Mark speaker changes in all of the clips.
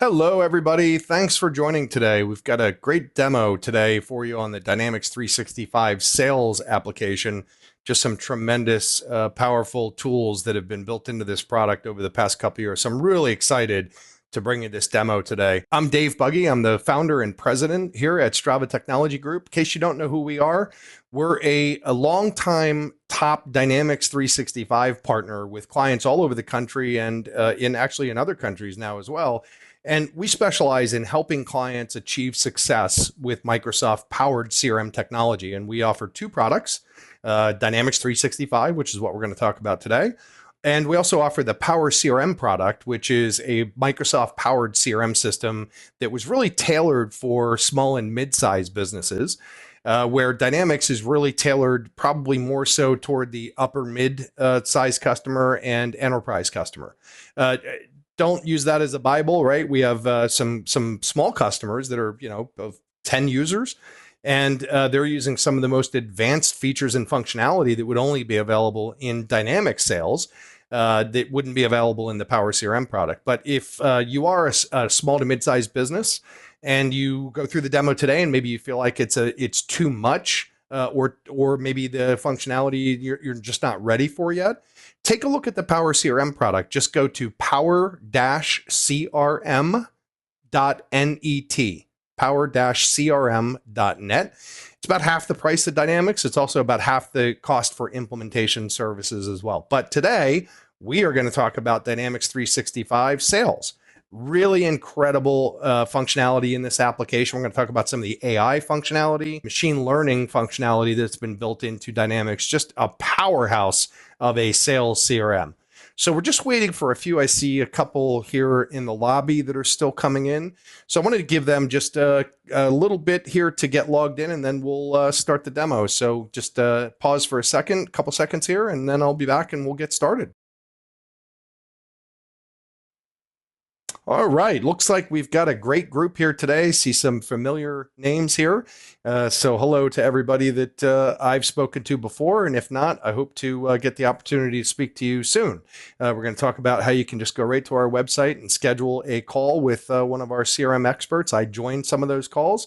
Speaker 1: Hello, everybody. Thanks for joining today. We've got a great demo today for you on the Dynamics 365 sales application. Just some tremendous, powerful tools that have been built into this product over the past couple of years. So I'm really excited to bring you this demo today. I'm Dave Buggy. I'm the founder and president here at Strava Technology Group. In case you don't know who we are, we're a longtime top Dynamics 365 partner with clients all over the country and in other countries now as well. And we specialize in helping clients achieve success with Microsoft powered CRM technology. And we offer two products, Dynamics 365, which is what we're going to talk about today. And we also offer the Power CRM product, which is a Microsoft powered CRM system that was really tailored for small and mid-sized businesses, where Dynamics is really tailored probably more so toward the upper mid-size customer and enterprise customer. Don't use that as a Bible, right? We have some small customers that are, of 10 users, and they're using some of the most advanced features and functionality that would only be available in Dynamics sales that wouldn't be available in the Power CRM product. But if you are a small to mid-sized business and you go through the demo today and maybe you feel like it's too much or maybe the functionality you're just not ready for yet, take a look at the Power CRM product. Just go to power-crm.net, power-crm.net. It's about half the price of Dynamics. It's also about half the cost for implementation services as well. But today, we are going to talk about Dynamics 365 sales. Really incredible functionality in this application. We're going to talk about some of the AI functionality, machine learning functionality that's been built into Dynamics, just a powerhouse of a sales CRM. So we're just waiting for a few. I see a couple here in the lobby that are still coming in. So I wanted to give them just a little bit here to get logged in, and then we'll start the demo. So just pause for a couple seconds here, and then I'll be back and we'll get started. All right, looks like we've got a great group here today. See some familiar names here. So hello to everybody that I've spoken to before. And if not, I hope to get the opportunity to speak to you soon. We're going to talk about how you can just go right to our website and schedule a call with one of our CRM experts. I joined some of those calls.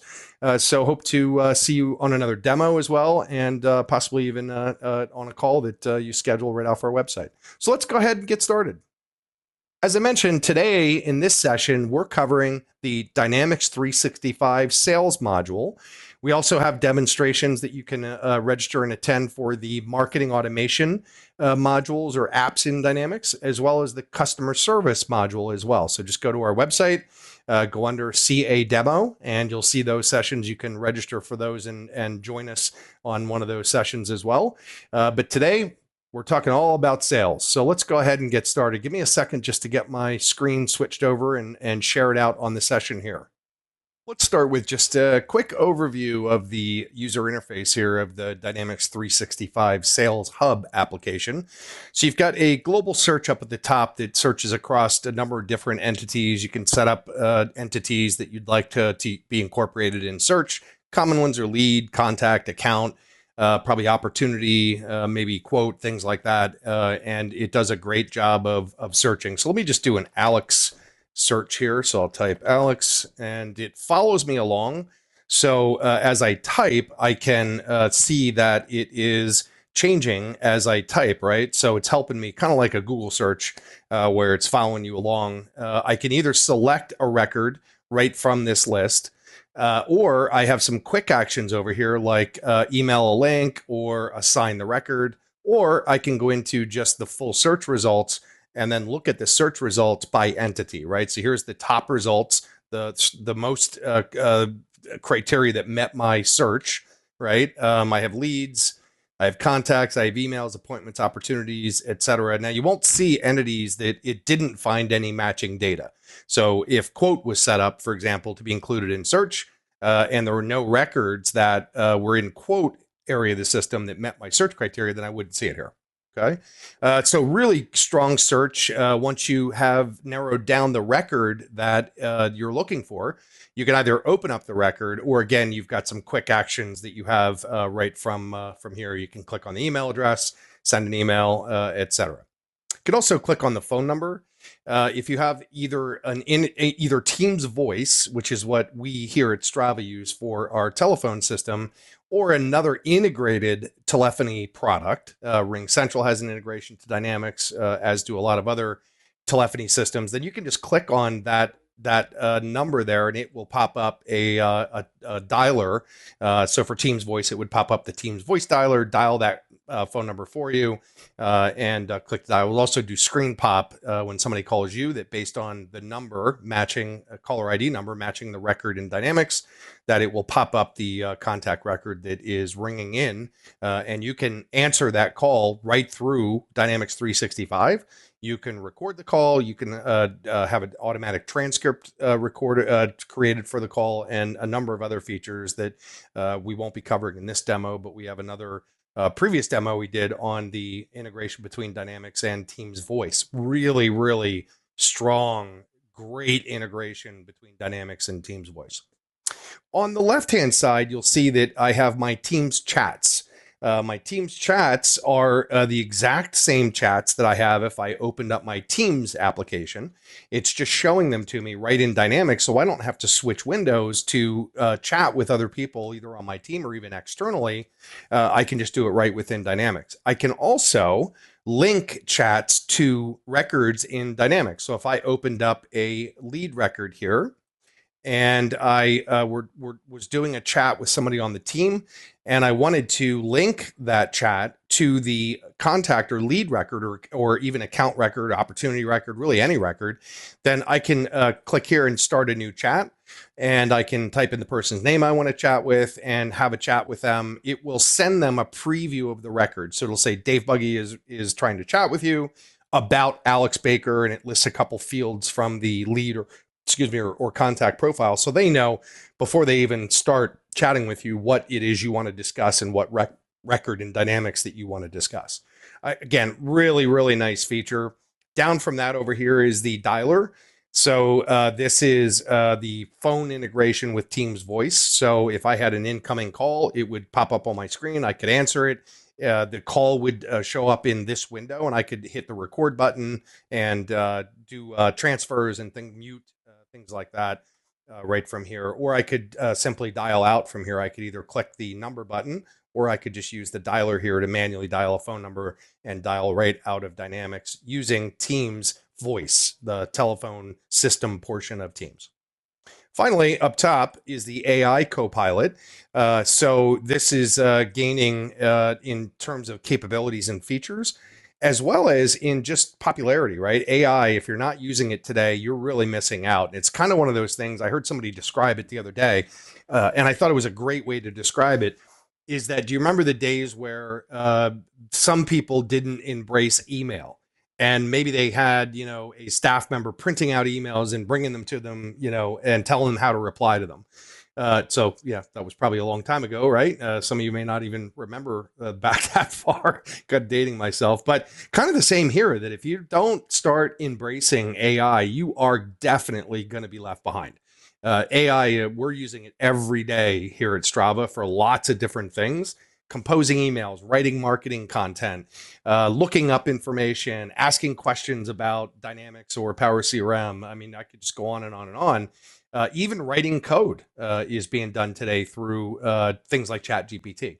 Speaker 1: So hope to see you on another demo as well, and possibly even on a call that you schedule right off our website. So let's go ahead and get started. As I mentioned, today in this session, we're covering the Dynamics 365 sales module. We also have demonstrations that you can register and attend for the marketing automation modules or apps in Dynamics, as well as the customer service module as well. So just go to our website, go under CA Demo, and you'll see those sessions. You can register for those and join us on one of those sessions as well. But today, we're talking all about sales. So let's go ahead and get started. Give me a second just to get my screen switched over and share it out on the session here. Let's start with just a quick overview of the user interface here of the Dynamics 365 Sales Hub application. So you've got a global search up at the top that searches across a number of different entities. You can set up entities that you'd like to be incorporated in search. Common ones are lead, contact, account, probably opportunity, maybe quote, things like that. And it does a great job of searching. So let me just do an Alex search here. So I'll type Alex and it follows me along. So as I type, I can see that it is changing as I type, right? So it's helping me kind of like a Google search where it's following you along. I can either select a record right from this list, or I have some quick actions over here like email a link or assign the record, or I can go into just the full search results and then look at the search results by entity, right? So here's the top results, the most criteria that met my search, right? I have leads, I have contacts, I have emails, appointments, opportunities, etc. Now you won't see entities that it didn't find any matching data. So if quote was set up, for example, to be included in search, and there were no records that were in quote area of the system that met my search criteria, then I wouldn't see it here. Okay. So really strong search. Once you have narrowed down the record that you're looking for, you can either open up the record, or again, you've got some quick actions that you have right from here. You can click on the email address, send an email, etc. You can also click on the phone number. If you have either Teams Voice, which is what we here at Strava use for our telephone system, or another integrated telephony product. Ring Central has an integration to Dynamics, as do a lot of other telephony systems. Then you can just click on that number there, and it will pop up a dialer. So for Teams Voice, it would pop up the Teams Voice dialer, dial that phone number for you, and click the dial. We'll also do screen pop when somebody calls you, that based on the number matching a caller ID number matching the record in Dynamics, that it will pop up the contact record that is ringing in, and you can answer that call right through Dynamics 365. You can record the call. You can have an automatic transcript created for the call, and a number of other features that we won't be covering in this demo, but we have another previous demo we did on the integration between Dynamics and Teams Voice. Really, really strong, great integration between Dynamics and Teams Voice. On the left-hand side, you'll see that I have my Teams chats. My Teams chats are the exact same chats that I have if I opened up my Teams application. It's just showing them to me right in Dynamics, so I don't have to switch windows to chat with other people, either on my team or even externally. I can just do it right within Dynamics. I can also link chats to records in Dynamics. So if I opened up a lead record here, and I was doing a chat with somebody on the team, and I wanted to link that chat to the contact or lead record, or even account record, opportunity record, really any record, then I can click here and start a new chat, and I can type in the person's name I want to chat with and have a chat with them. It will send them a preview of the record. So it'll say Dave Buggy is trying to chat with you about Alex Baker, and it lists a couple fields from the lead or contact profile, so they know before they even start chatting with you what it is you want to discuss and what record in Dynamics that you want to discuss. Again, really, really nice feature. Down from that over here is the dialer. So this is the phone integration with Teams Voice. So if I had an incoming call, it would pop up on my screen. I could answer it. The call would show up in this window, and I could hit the record button and do transfers and mute things like that right from here. Or I could simply dial out from here. I could either click the number button, or I could just use the dialer here to manually dial a phone number and dial right out of Dynamics using Teams Voice, the telephone system portion of Teams. Finally, up top is the AI Copilot. So this is gaining in terms of capabilities and features, as well as in just popularity, right? AI, if you're not using it today, you're really missing out. It's kind of one of those things. I heard somebody describe it the other day, and I thought it was a great way to describe it, is that, do you remember the days where some people didn't embrace email? And maybe they had, a staff member printing out emails and bringing them to them, and telling them how to reply to them. So yeah, that was probably a long time ago, right? Some of you may not even remember back that far. Got dating myself, but kind of the same here, that if you don't start embracing AI, you are definitely going to be left behind. AI, we're using it every day here at Strava for lots of different things. Composing emails, writing marketing content, looking up information, asking questions about Dynamics or Power CRM. I mean, I could just go on and on and on. Even writing code is being done today through things like ChatGPT.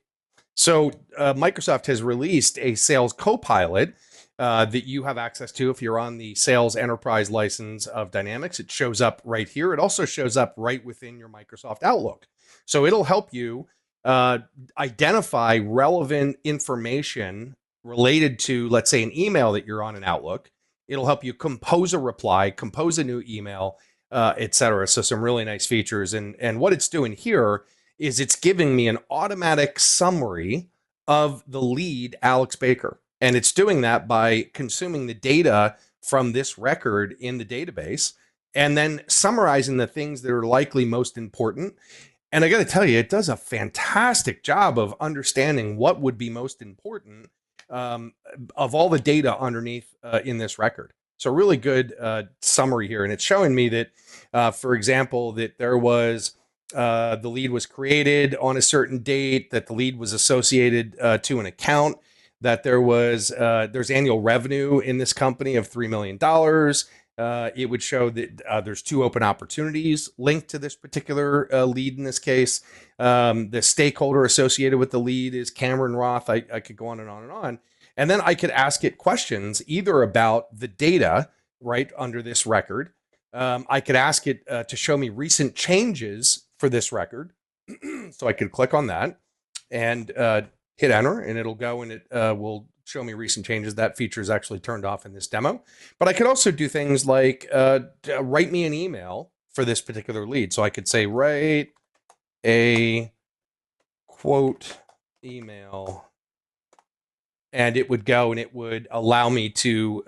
Speaker 1: So Microsoft has released a Sales Copilot that you have access to if you're on the Sales Enterprise license of Dynamics. It shows up right here. It also shows up right within your Microsoft Outlook. So it'll help you identify relevant information related to, let's say, an email that you're on in Outlook. It'll help you compose a reply, compose a new email, etc. So some really nice features. And what it's doing here is it's giving me an automatic summary of the lead, Alex Baker. And it's doing that by consuming the data from this record in the database and then summarizing the things that are likely most important. And I got to tell you, it does a fantastic job of understanding what would be most important of all the data underneath in this record. So really good summary here. And it's showing me that, for example, that there was the lead was created on a certain date, that the lead was associated to an account, that there's annual revenue in this company of $3 million. It would show that there's 2 open opportunities linked to this particular lead in this case. The stakeholder associated with the lead is Cameron Roth. I could go on and on and on. And then I could ask it questions either about the data, right, under this record. I could ask it to show me recent changes for this record. So I could click on that and hit enter, and it'll go and it will show me recent changes. That feature is actually turned off in this demo. But I could also do things like write me an email for this particular lead. So I could say, write a quote email, and it would go and it would allow me to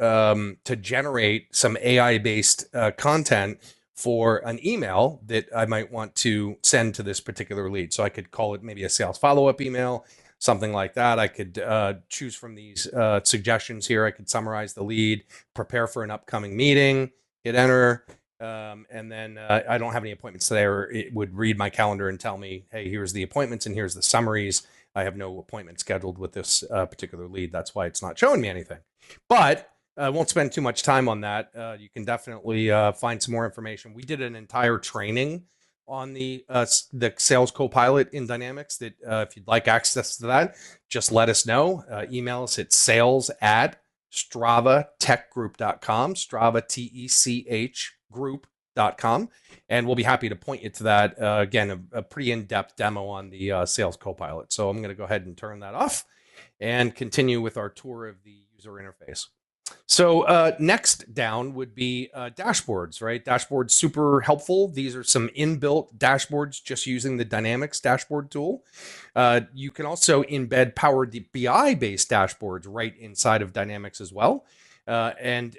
Speaker 1: generate some AI-based content for an email that I might want to send to this particular lead. So I could call it maybe a sales follow-up email, something like that. I could choose from these suggestions here. I could summarize the lead, prepare for an upcoming meeting, hit enter, and then I don't have any appointments today, or it would read my calendar and tell me, hey, here's the appointments and here's the summaries. I have no appointment scheduled with this particular lead. That's why it's not showing me anything. But I won't spend too much time on that. You can definitely find some more information. We did an entire training on the Sales Copilot in Dynamics that if you'd like access to that, just let us know. Email us at sales@stravatechgroup.com, Strava, T-E-C-H group.com, and we'll be happy to point you to that. Again, a pretty in-depth demo on the Sales Copilot. So I'm going to go ahead and turn that off and continue with our tour of the user interface. So next down would be dashboards, right? Dashboards, super helpful. These are some inbuilt dashboards just using the Dynamics dashboard tool. You can also embed Power BI based dashboards right inside of Dynamics as well, and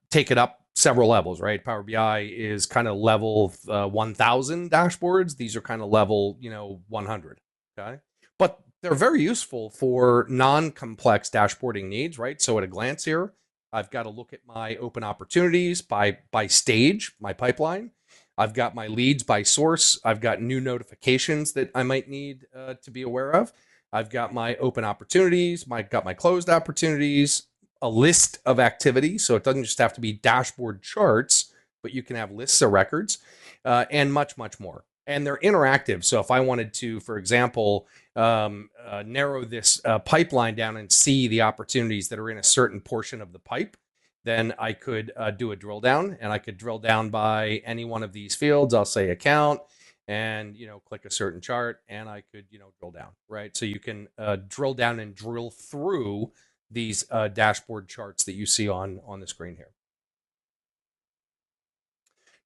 Speaker 1: take it up several levels, right? Power BI is kind of level 1000 dashboards. These are kind of level, 100, okay? But they're very useful for non-complex dashboarding needs, right? So at a glance here, I've got to look at my open opportunities by stage, my pipeline. I've got my leads by source. I've got new notifications that I might need to be aware of. I've got my open opportunities, got my closed opportunities, a list of activity. So it doesn't just have to be dashboard charts, but you can have lists of records and much, much more. And they're interactive. So if I wanted to, for example, narrow this pipeline down and see the opportunities that are in a certain portion of the pipe, then I could do a drill down, and I could drill down by any one of these fields. I'll say account and, click a certain chart, and I could, drill down, right? So you can drill down and drill through these dashboard charts that you see on the screen here.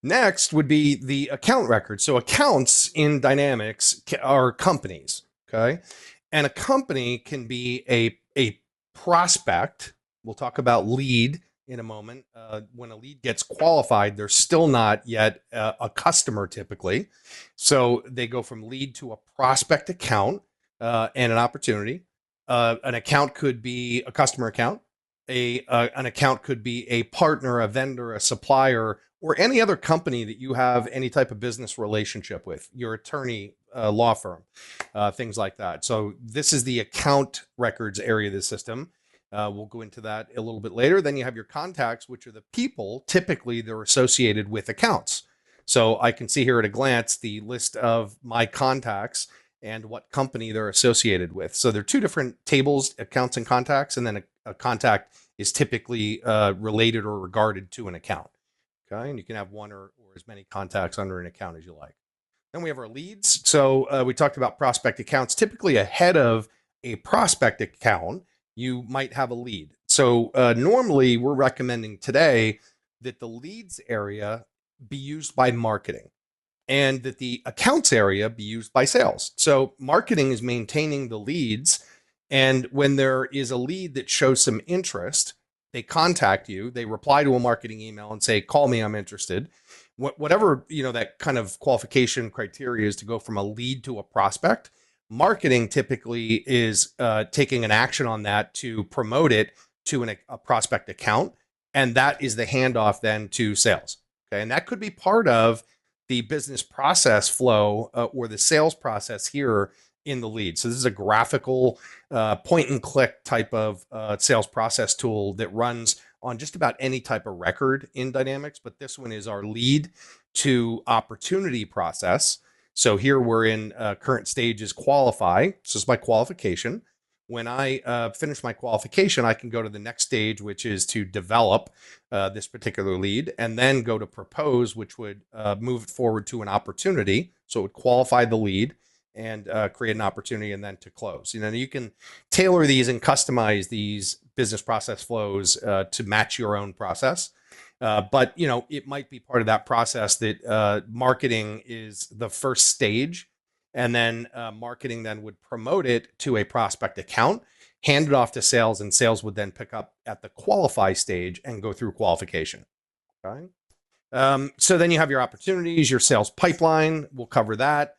Speaker 1: Next would be the account record. So accounts in Dynamics are companies, okay? And a company can be a prospect. We'll talk about lead in a moment. When a lead gets qualified, they're still not yet a customer typically. So they go from lead to a prospect account and an opportunity. An account could be a customer account. An account could be a partner, a vendor, a supplier, or any other company that you have any type of business relationship with, your attorney, law firm, things like that. So this is the account records area of the system. We'll go into that a little bit later. Then you have your contacts, which are the people. Typically, they're associated with accounts. So I can see here at a glance the list of my contacts and what company they're associated with. So there are 2 different tables, accounts and contacts, and then a contact is typically related or regarded to an account. Okay, and you can have one or as many contacts under an account as you like. Then we have our leads. So we talked about prospect accounts. Typically ahead of a prospect account, you might have a lead. So normally we're recommending today that the leads area be used by marketing and that the accounts area be used by sales. So marketing is maintaining the leads. And when there is a lead that shows some interest, they contact you, they reply to a marketing email and say, call me, I'm interested. Whatever, that kind of qualification criteria is to go from a lead to a prospect. Marketing typically is taking an action on that to promote it to a prospect account. And that is the handoff then to sales. Okay. And that could be part of the business process flow or the sales process here in the lead. So this is a graphical point and click type of sales process tool that runs on just about any type of record in Dynamics, but this one is our lead to opportunity process. So here we're in current stage is qualify. So it's my qualification. When I finish my qualification, I can go to the next stage, which is to develop this particular lead, and then go to propose, which would move it forward to an opportunity. So it would qualify the lead and create an opportunity, and then to close. You can tailor these and customize these business process flows to match your own process. But it might be part of that process that marketing is the first stage, and then marketing then would promote it to a prospect account, hand it off to sales, and sales would then pick up at the qualify stage and go through qualification. Okay. So then you have your opportunities, your sales pipeline. We'll cover that.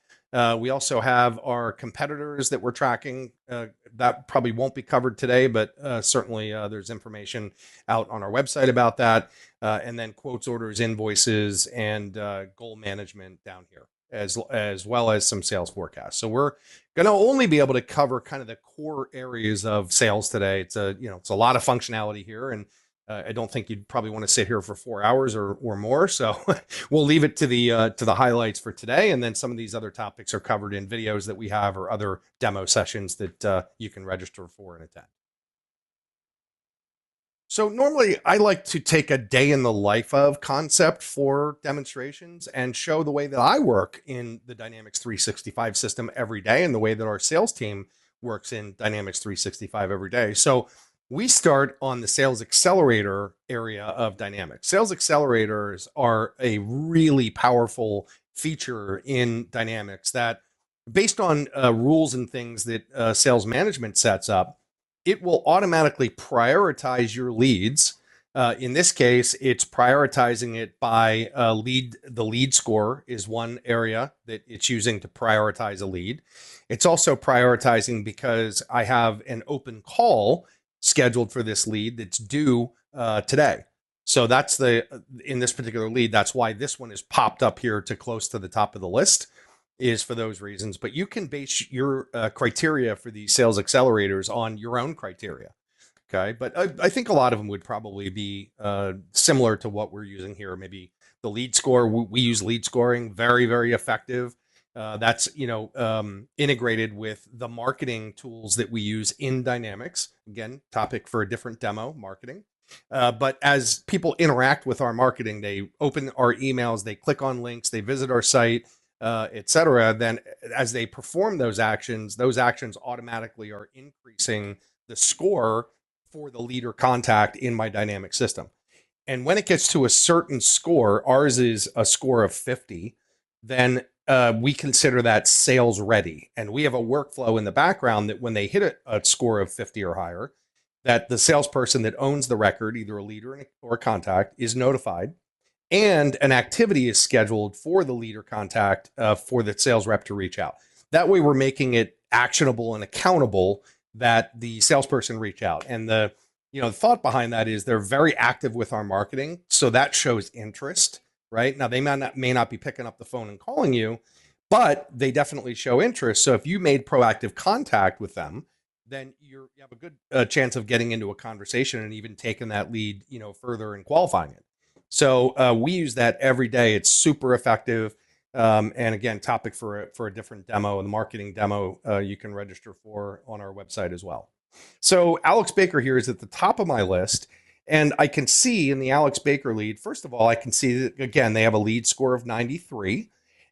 Speaker 1: We also have our competitors that we're tracking. That probably won't be covered today, but certainly there's information out on our website about that. And then quotes, orders, invoices, and goal management down here, as well as some sales forecasts. So we're going to only be able to cover kind of the core areas of sales today. It's a lot of functionality here, and I don't think you'd probably want to sit here for 4 hours or more. So we'll leave it to the highlights for today. And then some of these other topics are covered in videos that we have or other demo sessions that you can register for and attend. So normally I like to take a day in the life of concept for demonstrations and show the way that I work in the Dynamics 365 system every day and the way that our sales team works in Dynamics 365 every day. So we start on the Sales Accelerator area of Dynamics. Sales Accelerators are a really powerful feature in Dynamics that, based on rules and things that sales management sets up, it will automatically prioritize your leads. In this case, it's prioritizing it by lead. The lead score is one area that it's using to prioritize a lead. It's also prioritizing because I have an open call scheduled for this lead that's due today. So that's in this particular lead, that's why this one is popped up here to close to the top of the list, is for those reasons. But you can base your criteria for these sales accelerators on your own criteria. Okay. But I think a lot of them would probably be similar to what we're using here. Maybe the lead score, we use lead scoring, very, very effective. That's integrated with the marketing tools that we use in Dynamics. Again, topic for a different demo, marketing. But as people interact with our marketing, they open our emails, they click on links, they visit our site, etc. Then as they perform those actions automatically are increasing the score for the leader contact in my dynamic system. And when it gets to a certain score, ours is a score of 50, then we consider that sales ready. And we have a workflow in the background that when they hit a score of 50 or higher, that the salesperson that owns the record, either a leader or a contact, is notified, and an activity is scheduled for the leader contact for the sales rep to reach out. That way we're making it actionable and accountable that the salesperson reach out. And the thought behind that is they're very active with our marketing. So that shows interest, right? Now they may not be picking up the phone and calling you, but they definitely show interest. So if you made proactive contact with them, then you have a good chance of getting into a conversation and even taking that lead, further and qualifying it. So we use that every day. It's super effective. And again, topic for a different demo, and the marketing demo you can register for on our website as well. So Alex Baker here is at the top of my list, and I can see in the Alex Baker lead, first of all, I can see that, again, they have a lead score of 93.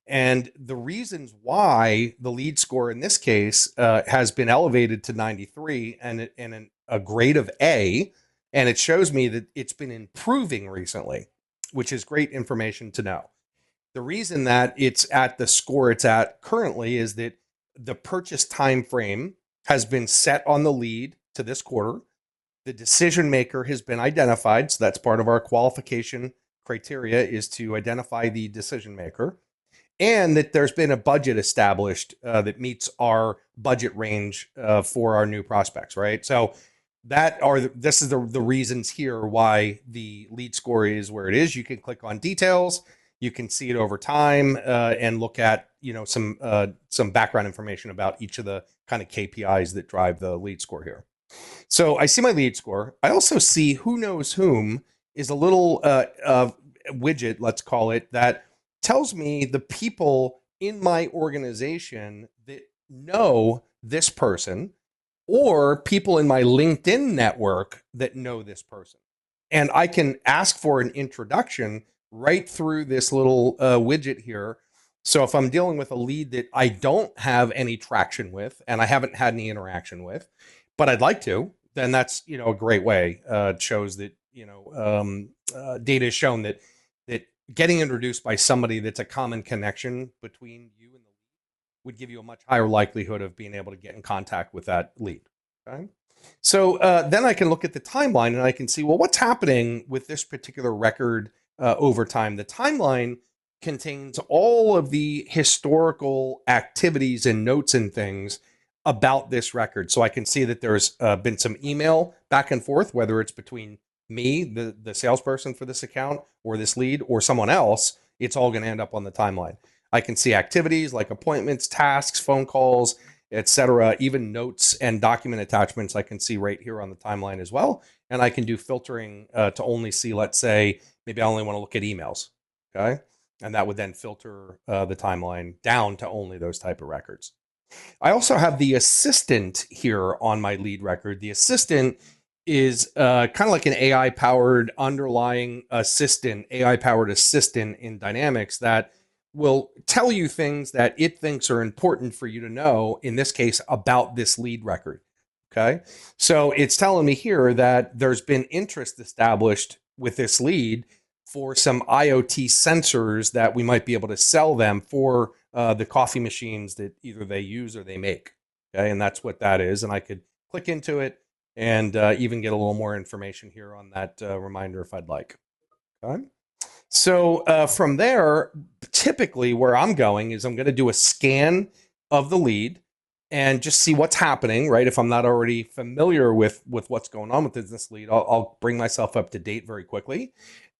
Speaker 1: And the reasons why the lead score in this case has been elevated to 93 and a grade of A, and it shows me that it's been improving recently, which is great information to know. The reason that it's at the score it's at currently is that the purchase time frame has been set on the lead to this quarter. The decision maker has been identified, so that's part of our qualification criteria, is to identify the decision maker, and that there's been a budget established that meets our budget range for our new prospects, right? So this is the reasons here why the lead score is where it is. You can click on details You can see it over time and look at some background information about each of the kind of KPIs that drive the lead score here. So I see my lead score. I also see who knows whom is a little widget, let's call it, that tells me the people in my organization that know this person or people in my LinkedIn network that know this person. And I can ask for an introduction right through this little widget here. So if I'm dealing with a lead that I don't have any traction with and I haven't had any interaction with, but I'd like to, then that's a great way. It shows that data has shown that getting introduced by somebody that's a common connection between you and the lead would give you a much higher likelihood of being able to get in contact with that lead. Okay. So then I can look at the timeline and I can see, well, what's happening with this particular record over time. The timeline contains all of the historical activities and notes and things about this record. So I can see that there's been some email back and forth, whether it's between me, the salesperson for this account, or this lead, or someone else. It's all going to end up on the timeline. I can see activities like appointments, tasks, phone calls, etc. Even notes and document attachments I can see right here on the timeline as well. And I can do filtering to only see, let's say, maybe I only want to look at emails. Okay. And that would then filter the timeline down to only those type of records. I also have the assistant here on my lead record. The assistant is kind of like an AI-powered underlying assistant, AI-powered assistant in Dynamics that will tell you things that it thinks are important for you to know, in this case, about this lead record. Okay. So it's telling me here that there's been interest established with this lead for some IoT sensors that we might be able to sell them for the coffee machines that either they use or they make. Okay. And that's what that is. And I could click into it and even get a little more information here on that reminder if I'd like. Okay. So from there, typically where I'm going is I'm going to do a scan of the lead and just see what's happening, right? If I'm not already familiar with what's going on with this lead, I'll bring myself up to date very quickly.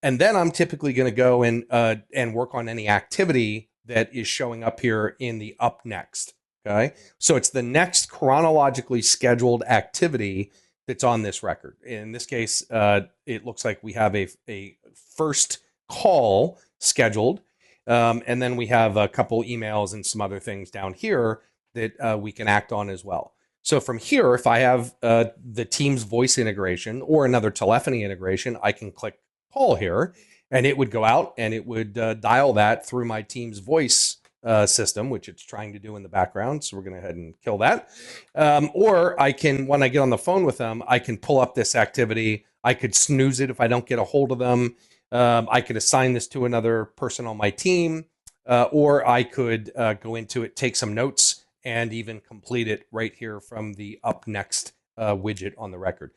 Speaker 1: And then I'm typically going to go and work on any activity that is showing up here in the up next. Okay. So it's the next chronologically scheduled activity that's on this record. In this case, it looks like we have a first call scheduled. And then we have a couple emails and some other things down here that we can act on as well. So from here, if I have the Teams voice integration or another telephony integration, I can click call here and it would go out and it would dial that through my Teams voice system, which it's trying to do in the background. So we're going to go ahead and kill that. Or I can, when I get on the phone with them, I can pull up this activity. I could snooze it if I don't get a hold of them. I could assign this to another person on my team, or I could go into it, take some notes, and even complete it right here from the up next widget on the record.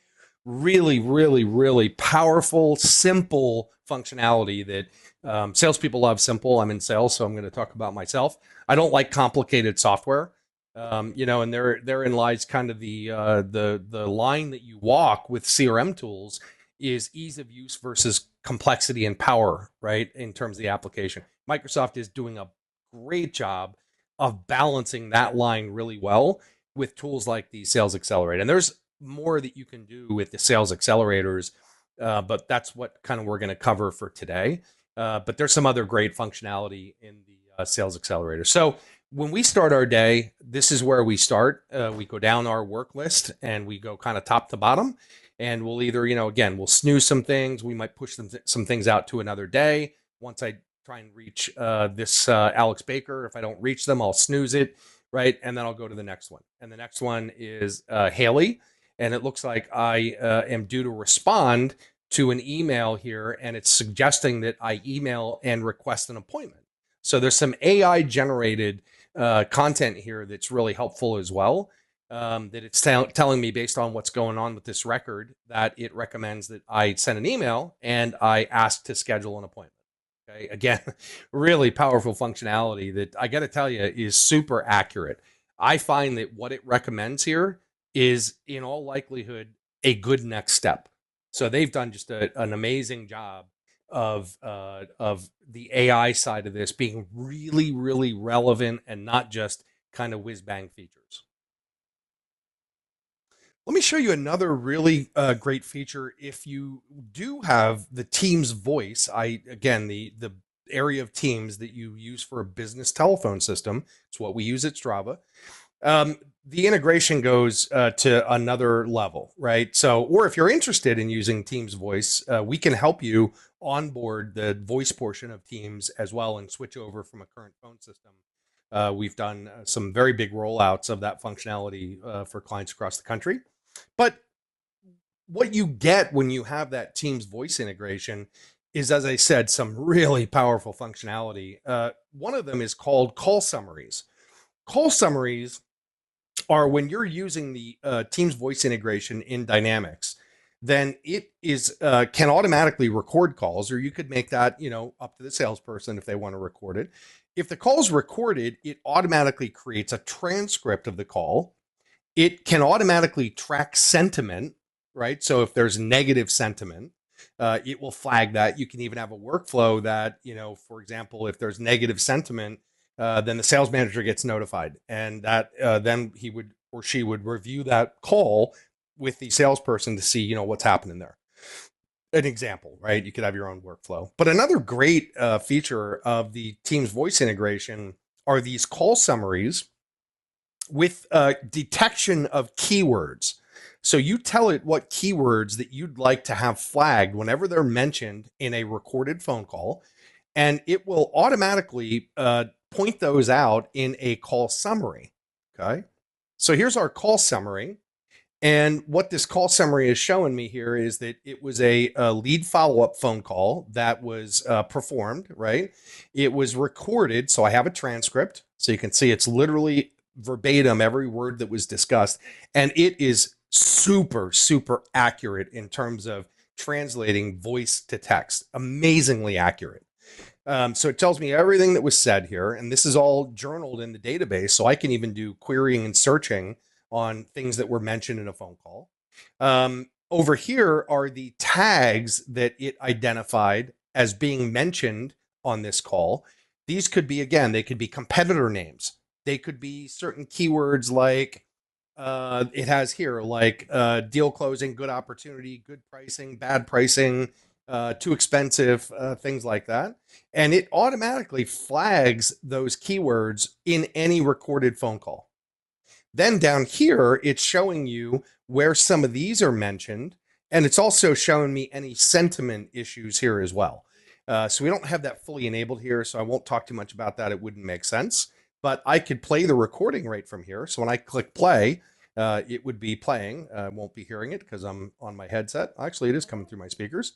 Speaker 1: Really, really, really powerful, simple functionality that salespeople love. Simple. I'm in sales, so I'm going to talk about myself. I don't like complicated software. And therein lies kind of the line that you walk with CRM tools is ease of use versus complexity and power, right? In terms of the application. Microsoft is doing a great job of balancing that line really well with tools like the Sales Accelerator. And there's more that you can do with the Sales Accelerators, but that's what kind of we're going to cover for today. But there's some other great functionality in the Sales Accelerator. So when we start our day, this is where we start. We go down our work list and we go kind of top to bottom. And we'll either, again, we'll snooze some things. We might push some things out to another day. Once I try and reach this Alex Baker, if I don't reach them, I'll snooze it, right? And then I'll go to the next one. And the next one is Haley. And it looks like I am due to respond to an email here. And it's suggesting that I email and request an appointment. So there's some AI generated content here that's really helpful as well. That it's telling me based on what's going on with this record that it recommends that I send an email and I ask to schedule an appointment. Okay. Again, really powerful functionality that I got to tell you is super accurate. I find that what it recommends here is in all likelihood a good next step. So they've done just an amazing job of the AI side of this being really, really relevant and not just kind of whiz bang features. Let me show you another really great feature. If you do have the Teams voice, again the area of Teams that you use for a business telephone system, it's what we use at Strava. The integration goes to another level, right? So, or if you're interested in using Teams voice, we can help you onboard the voice portion of Teams as well and switch over from a current phone system. We've done some very big rollouts of that functionality for clients across the country. But what you get when you have that Teams voice integration is, as I said, some really powerful functionality. One of them is called call summaries. Call summaries are when you're using the Teams voice integration in Dynamics, then it is can automatically record calls, or you could make that, up to the salesperson if they want to record it. If the call is recorded, it automatically creates a transcript of the call. It can automatically track sentiment, right? So if there's negative sentiment, it will flag that. You can even have a workflow that, for example, if there's negative sentiment, then the sales manager gets notified, and that then he would or she would review that call with the salesperson to see, what's happening there. An example, right? You could have your own workflow. But another great feature of the Teams voice integration are these call summaries with detection of keywords. So you tell it what keywords that you'd like to have flagged whenever they're mentioned in a recorded phone call, and it will automatically point those out in a call summary. Okay. So here's our call summary. And what this call summary is showing me here is that it was a lead follow-up phone call that was performed, right? It was recorded. So I have a transcript. So you can see it's literally verbatim every word that was discussed. And it is super, super accurate in terms of translating voice to text. Amazingly accurate. So it tells me everything that was said here, and this is all journaled in the database, so I can even do querying and searching on things that were mentioned in a phone call. Over here are the tags that it identified as being mentioned on this call. These could be, again, they could be competitor names. They could be certain keywords like it has here, like deal closing, good opportunity, good pricing, bad pricing, too expensive, things like that. And it automatically flags those keywords in any recorded phone call. Then down here, it's showing you where some of these are mentioned. And it's also showing me any sentiment issues here as well. So we don't have that fully enabled here, so I won't talk too much about that. It wouldn't make sense. But I could play the recording right from here. So when I click play, it would be playing. I won't be hearing it because I'm on my headset. Actually, it is coming through my speakers.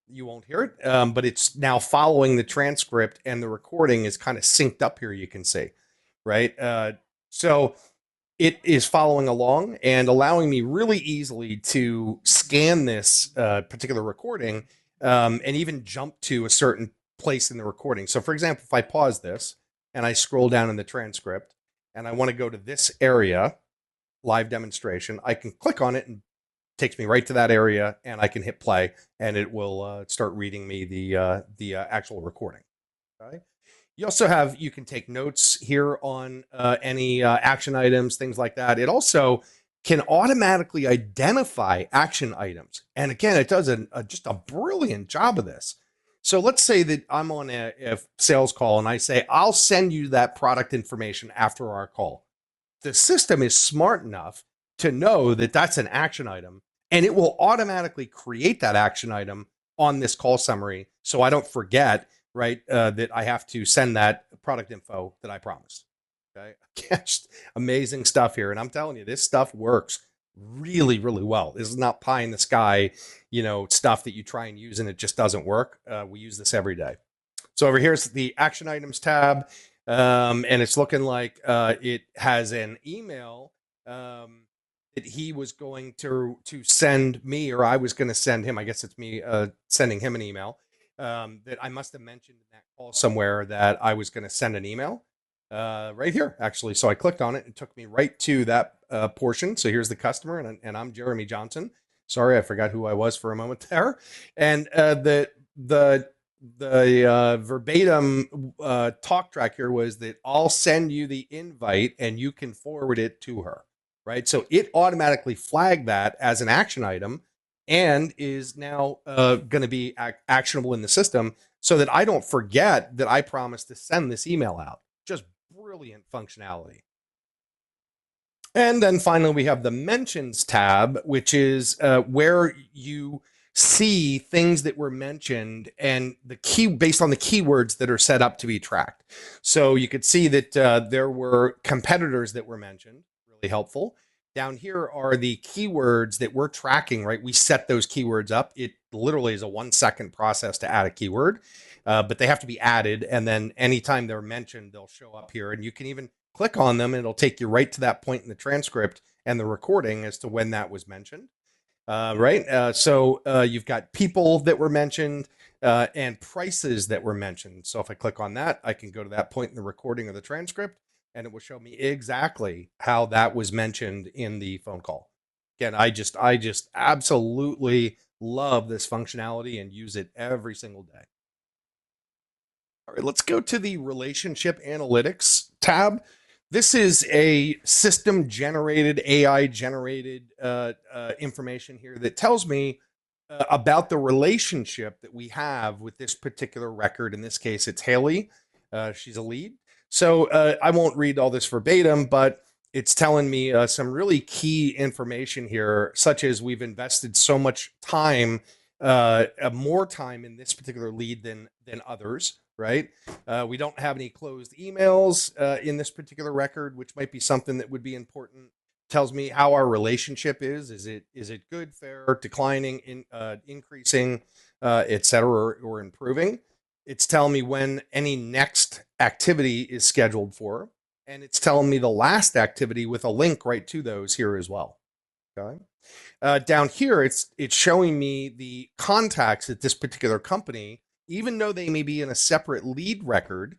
Speaker 1: You won't hear it, but it's now following the transcript, and the recording is kind of synced up here, you can see, right? So it is following along and allowing me really easily to scan this particular recording and even jump to a certain place in the recording. So for example, if I pause this and I scroll down in the transcript and I want to go to this area, live demonstration, I can click on it and takes me right to that area, and I can hit play, and it will start reading me the actual recording. Okay. You can take notes here on any action items, things like that. It also can automatically identify action items. And again, it does just a brilliant job of this. So let's say that I'm on a sales call and I say, I'll send you that product information after our call. The system is smart enough to know that that's an action item, and it will automatically create that action item on this call summary, so I don't forget, right, that I have to send that product info that I promised. Okay, just amazing stuff here, and I'm telling you, this stuff works really, really well. This is not pie in the sky, stuff that you try and use and it just doesn't work. We use this every day. So over here's the action items tab, and it's looking like it has an email that he was going to send me, or I was going to send him. I guess it's me sending him an email that I must have mentioned in that call somewhere that I was going to send an email right here, actually. So I clicked on it and it took me right to that portion. So here's the customer, and I'm Jeremy Johnson. Sorry, I forgot who I was for a moment there. And the verbatim talk track here was that I'll send you the invite and you can forward it to her, right? So it automatically flagged that as an action item and is now going to be actionable in the system so that I don't forget that I promised to send this email out. Just brilliant functionality. And then finally, we have the mentions tab, which is where you see things that were mentioned and the key based on the keywords that are set up to be tracked. So you could see that there were competitors that were mentioned, really helpful. Down here are the keywords that we're tracking, right? We set those keywords up. It literally is a 1-second process to add a keyword, but they have to be added. And then anytime they're mentioned, they'll show up here. And you can even click on them and it'll take you right to that point in the transcript and the recording as to when that was mentioned. Right. So you've got people that were mentioned and prices that were mentioned. So if I click on that, I can go to that point in the recording of the transcript and it will show me exactly how that was mentioned in the phone call. Again, I just absolutely love this functionality and use it every single day. All right, let's go to the relationship analytics tab. This is a system generated, AI generated information here that tells me about the relationship that we have with this particular record. In this case, it's Haley. She's a lead. So I won't read all this verbatim, but it's telling me some really key information here, such as we've invested so much time, more time in this particular lead than others. Right? We don't have any closed emails in this particular record, which might be something that would be important. Tells me how our relationship is. Is it good, fair, declining, increasing, et cetera, or improving? It's telling me when any next activity is scheduled for, and it's telling me the last activity with a link right to those here as well. Okay. Down here, it's showing me the contacts at this particular company. Even though they may be in a separate lead record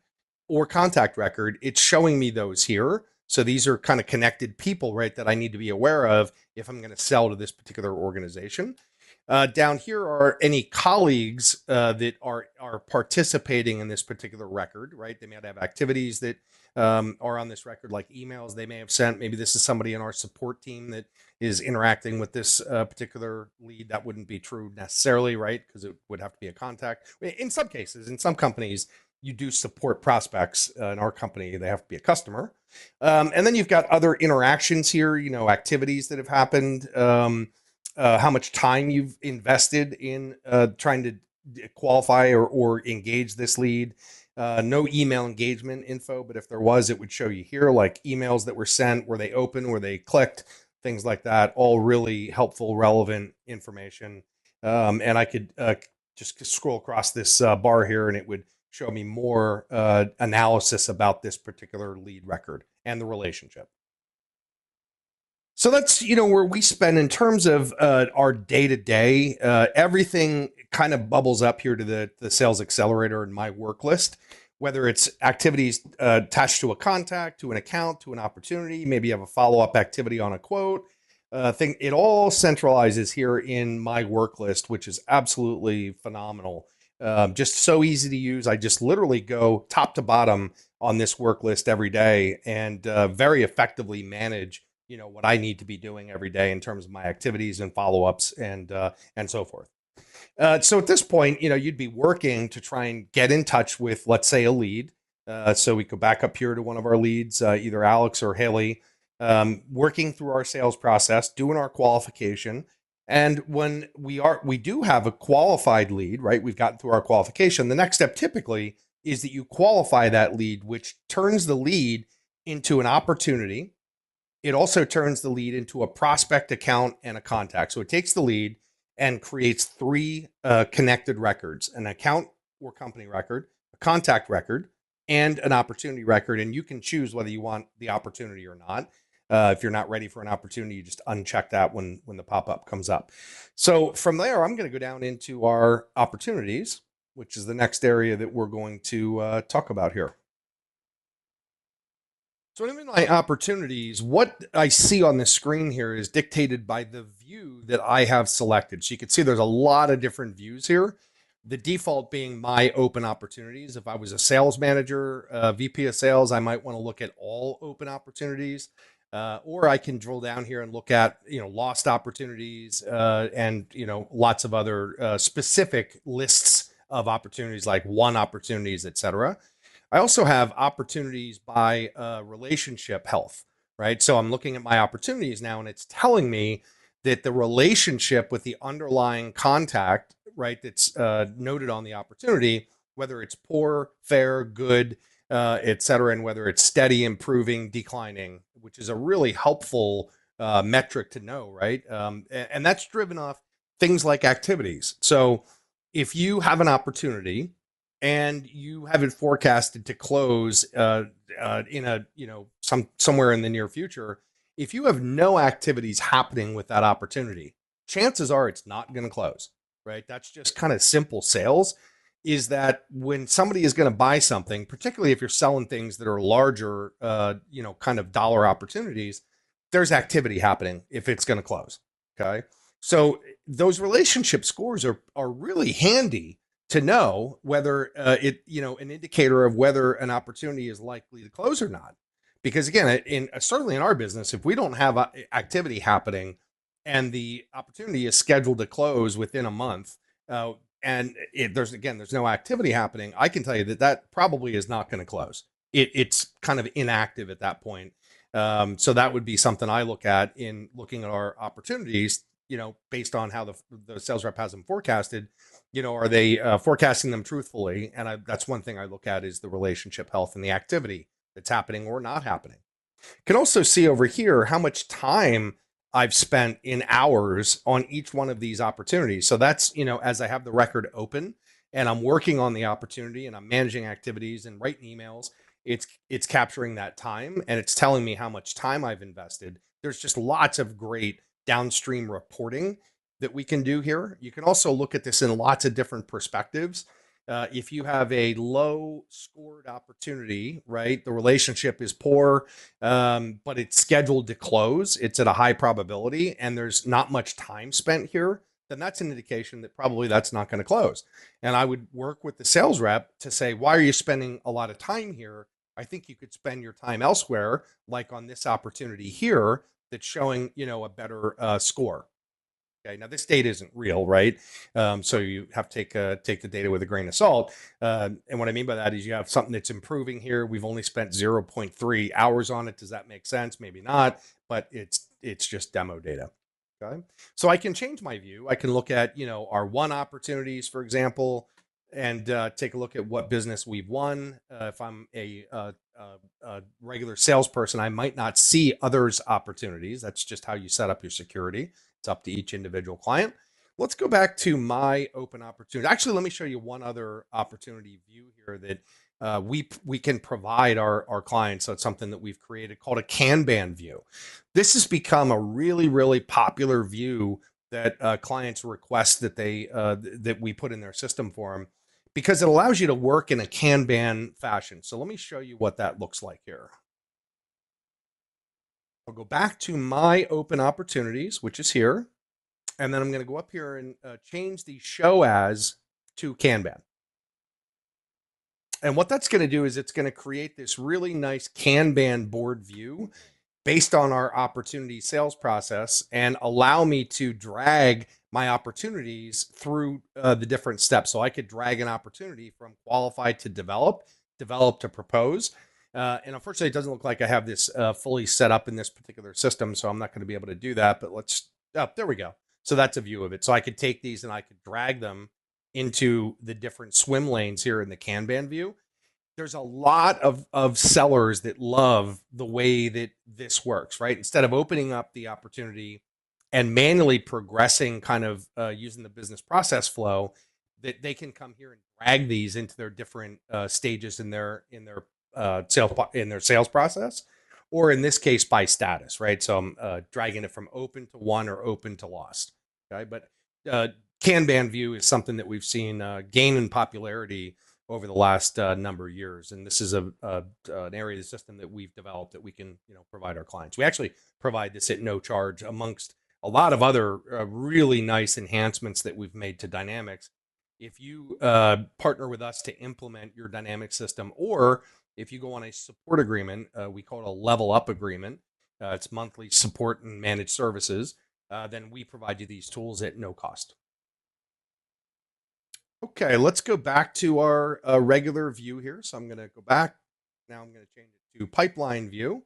Speaker 1: or contact record, it's showing me those here. So these are kind of connected people, right, that I need to be aware of if I'm going to sell to this particular organization. Down here are any colleagues that are participating in this particular record, right? They may have activities that are on this record, like emails they may have sent. Maybe this is somebody in our support team that is interacting with this particular lead. That wouldn't be true necessarily, right? Because it would have to be a contact. In some cases, in some companies, you do support prospects. In our company, they have to be a customer. And then you've got other interactions here, activities that have happened, how much time you've invested in trying to qualify or engage this lead. No email engagement info, but if there was, it would show you here, like emails that were sent, were they open, were they clicked, things like that. All really helpful, relevant information. And I could just scroll across this bar here and it would show me more analysis about this particular lead record and the relationship. So that's, where we spend in terms of our day-to-day. Everything kind of bubbles up here to the sales accelerator in my work list, whether it's activities attached to a contact, to an account, to an opportunity. Maybe you have a follow-up activity on a quote. It all centralizes here in my work list, which is absolutely phenomenal. Just so easy to use. I just literally go top to bottom on this work list every day and very effectively manage what I need to be doing every day in terms of my activities and follow-ups and so forth. So at this point, you'd be working to try and get in touch with, let's say, a lead. So we go back up here to one of our leads, either Alex or Haley, working through our sales process, doing our qualification. And when we do have a qualified lead, right? We've gotten through our qualification. The next step typically is that you qualify that lead, which turns the lead into an opportunity. It also turns the lead into a prospect, account, and a contact. So it takes the lead and creates 3 connected records: an account or company record, a contact record, and an opportunity record. And you can choose whether you want the opportunity or not. If you're not ready for an opportunity, you just uncheck that when the pop-up comes up. So from there, I'm going to go down into our opportunities, which is the next area that we're going to talk about here. So in my opportunities, what I see on the screen here is dictated by the view that I have selected. So you can see there's a lot of different views here. The default being my open opportunities. If I was a sales manager, VP of sales, I might want to look at all open opportunities. Or I can drill down here and look at lost opportunities and lots of other specific lists of opportunities like one opportunities, etc. I also have opportunities by relationship health, right? So I'm looking at my opportunities now, and it's telling me that the relationship with the underlying contact, right, that's noted on the opportunity, whether it's poor, fair, good, et cetera, and whether it's steady, improving, declining, which is a really helpful metric to know, right? And that's driven off things like activities. So if you have an opportunity and you have it forecasted to close in a somewhere in the near future, if you have no activities happening with that opportunity, chances are it's not going to close, right? That's just kind of simple sales. Is that when somebody is going to buy something, particularly if you're selling things that are larger, kind of dollar opportunities, there's activity happening if it's going to close. Okay. So those relationship scores are really handy to know whether an indicator of whether an opportunity is likely to close or not. Because again, certainly in our business, if we don't have activity happening and the opportunity is scheduled to close within a month, and there's no activity happening, I can tell you that probably is not going to close. It's kind of inactive at that point. So that would be something I look at in looking at our opportunities, based on how the sales rep has them forecasted. Are they forecasting them truthfully? And that's one thing I look at is the relationship health and the activity that's happening or not happening. Can also see over here how much time I've spent in hours on each one of these opportunities. So that's, as I have the record open and I'm working on the opportunity and I'm managing activities and writing emails, it's capturing that time and it's telling me how much time I've invested. There's just lots of great downstream reporting that we can do here. You can also look at this in lots of different perspectives. If you have a low scored opportunity, right, the relationship is poor, but it's scheduled to close, it's at a high probability, and there's not much time spent here, then that's an indication that probably that's not going to close. And I would work with the sales rep to say, why are you spending a lot of time here? I think you could spend your time elsewhere, like on this opportunity here that's showing, a better score. Okay, now this data isn't real, right? So you have to take the data with a grain of salt. And what I mean by that is you have something that's improving here. We've only spent 0.3 hours on it. Does that make sense? Maybe not, but it's just demo data. Okay, so I can change my view. I can look at our won opportunities, for example, and take a look at what business we've won. If I'm a regular salesperson, I might not see others' opportunities. That's just how you set up your security. It's up to each individual client. Let's go back to my open opportunity. Actually, let me show you one other opportunity view here that we can provide our clients. So it's something that we've created called a Kanban view. This has become a really, really popular view that clients request that that we put in their system for them because it allows you to work in a Kanban fashion. So let me show you what that looks like here. I'll go back to my open opportunities, which is here. And then I'm going to go up here and change the show as to Kanban. And what that's going to do is it's going to create this really nice Kanban board view based on our opportunity sales process and allow me to drag my opportunities through the different steps. So I could drag an opportunity from qualified to develop to propose. And unfortunately, it doesn't look like I have this fully set up in this particular system, so I'm not going to be able to do that. But there we go. So that's a view of it. So I could take these and I could drag them into the different swim lanes here in the Kanban view. There's a lot of sellers that love the way that this works, right? Instead of opening up the opportunity and manually progressing kind of using the business process flow, that they can come here and drag these into their different stages in their sales process, or in this case by status, right? So I'm dragging it from open to won or open to lost. Okay, but Kanban view is something that we've seen gain in popularity over the last number of years, and this is an area of the system that we've developed that we can provide our clients. We actually provide this at no charge, amongst a lot of other really nice enhancements that we've made to Dynamics. if you partner with us to implement your dynamic system, or if you go on a support agreement, we call it a level up agreement. It's monthly support and managed services. Then we provide you these tools at no cost. Okay, let's go back to our regular view here. So I'm going to go back. Now I'm going to change it to pipeline view.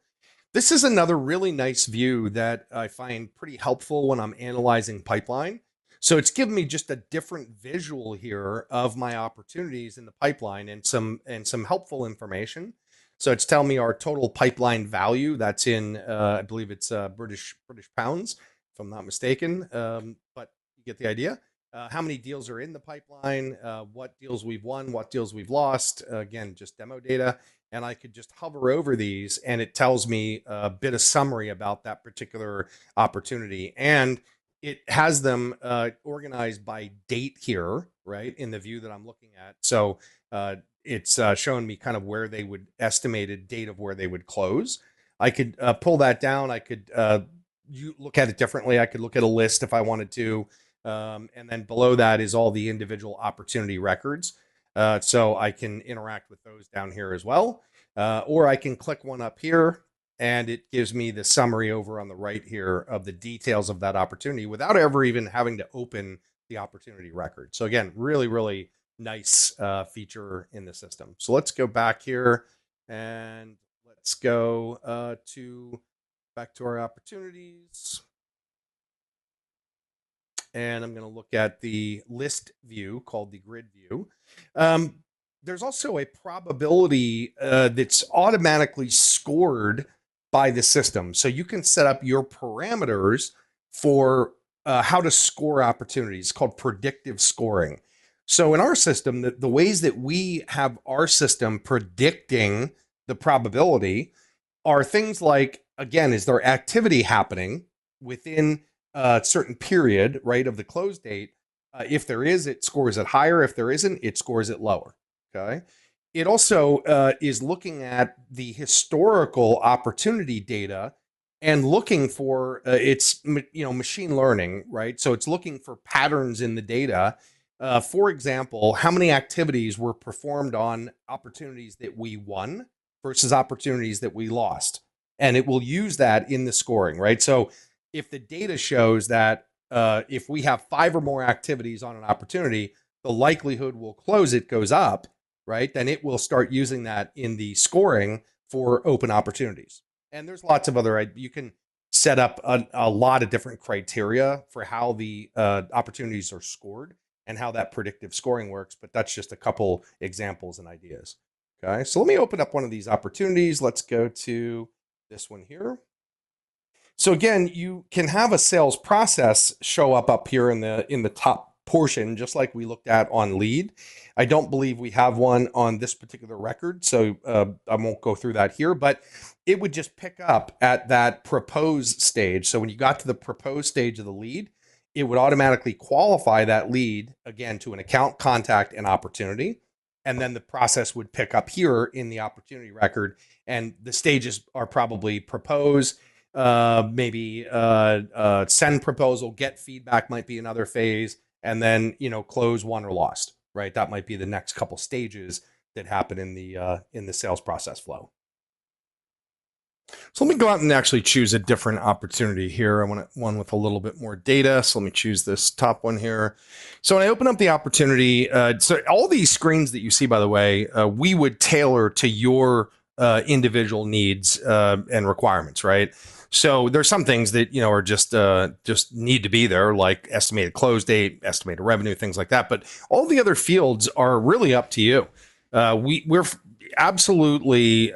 Speaker 1: This is another really nice view that I find pretty helpful when I'm analyzing pipeline. So it's given me just a different visual here of my opportunities in the pipeline and some helpful information. So it's telling me our total pipeline value. That's in I believe it's British pounds, if I'm not mistaken. But you get the idea. How many deals are in the pipeline? What deals we've won? What deals we've lost? Again, just demo data. And I could just hover over these and it tells me a bit of summary about that particular opportunity. And it has them organized by date here, right, in the view that I'm looking at. So it's showing me kind of where they would estimated date of where they would close. I could pull that down. I could look at it differently. I could look at a list if I wanted to. And then below that is all the individual opportunity records. So I can interact with those down here as well. Or I can click one up here and it gives me the summary over on the right here of the details of that opportunity without ever even having to open the opportunity record. So again, really, really nice feature in the system. So let's go back here and let's go back to our opportunities. And I'm going to look at the list view called the grid view. There's also a probability that's automatically scored by the system. So you can set up your parameters for how to score opportunities. It's called predictive scoring. So in our system, the ways that we have our system predicting the probability are things like, again, is there activity happening within a certain period, right, of the close date? If there is, it scores it higher. If there isn't, it scores it lower. Okay. It also is looking at the historical opportunity data and looking for it's machine learning, right? So it's looking for patterns in the data. For example, how many activities were performed on opportunities that we won versus opportunities that we lost, and it will use that in the scoring, right? So if the data shows that if we have 5 or more activities on an opportunity, the likelihood we'll close it goes up, right? Then it will start using that in the scoring for open opportunities. And there's lots of other, you can set up a lot of different criteria for how the opportunities are scored and how that predictive scoring works. But that's just a couple examples and ideas. Okay, so let me open up one of these opportunities. Let's go to this one here. So again, you can have a sales process show up here in the top portion, just like we looked at on lead. I don't believe we have one on this particular record, so I won't go through that here, but it would just pick up at that propose stage. So when you got to the propose stage of the lead, it would automatically qualify that lead, again, to an account, contact, and opportunity. And then the process would pick up here in the opportunity record. And the stages are probably propose, maybe send proposal, get feedback might be another phase, and then close, won, or lost, right? That might be the next couple stages that happen in the sales process flow. So let me go out and actually choose a different opportunity here. I want one with a little bit more data. So let me choose this top one here. So when I open up the opportunity, so all these screens that you see, by the way, we would tailor to your individual needs and requirements, right? So there's some things that are just need to be there, like estimated close date, estimated revenue, things like that. But all the other fields are really up to you. We're absolutely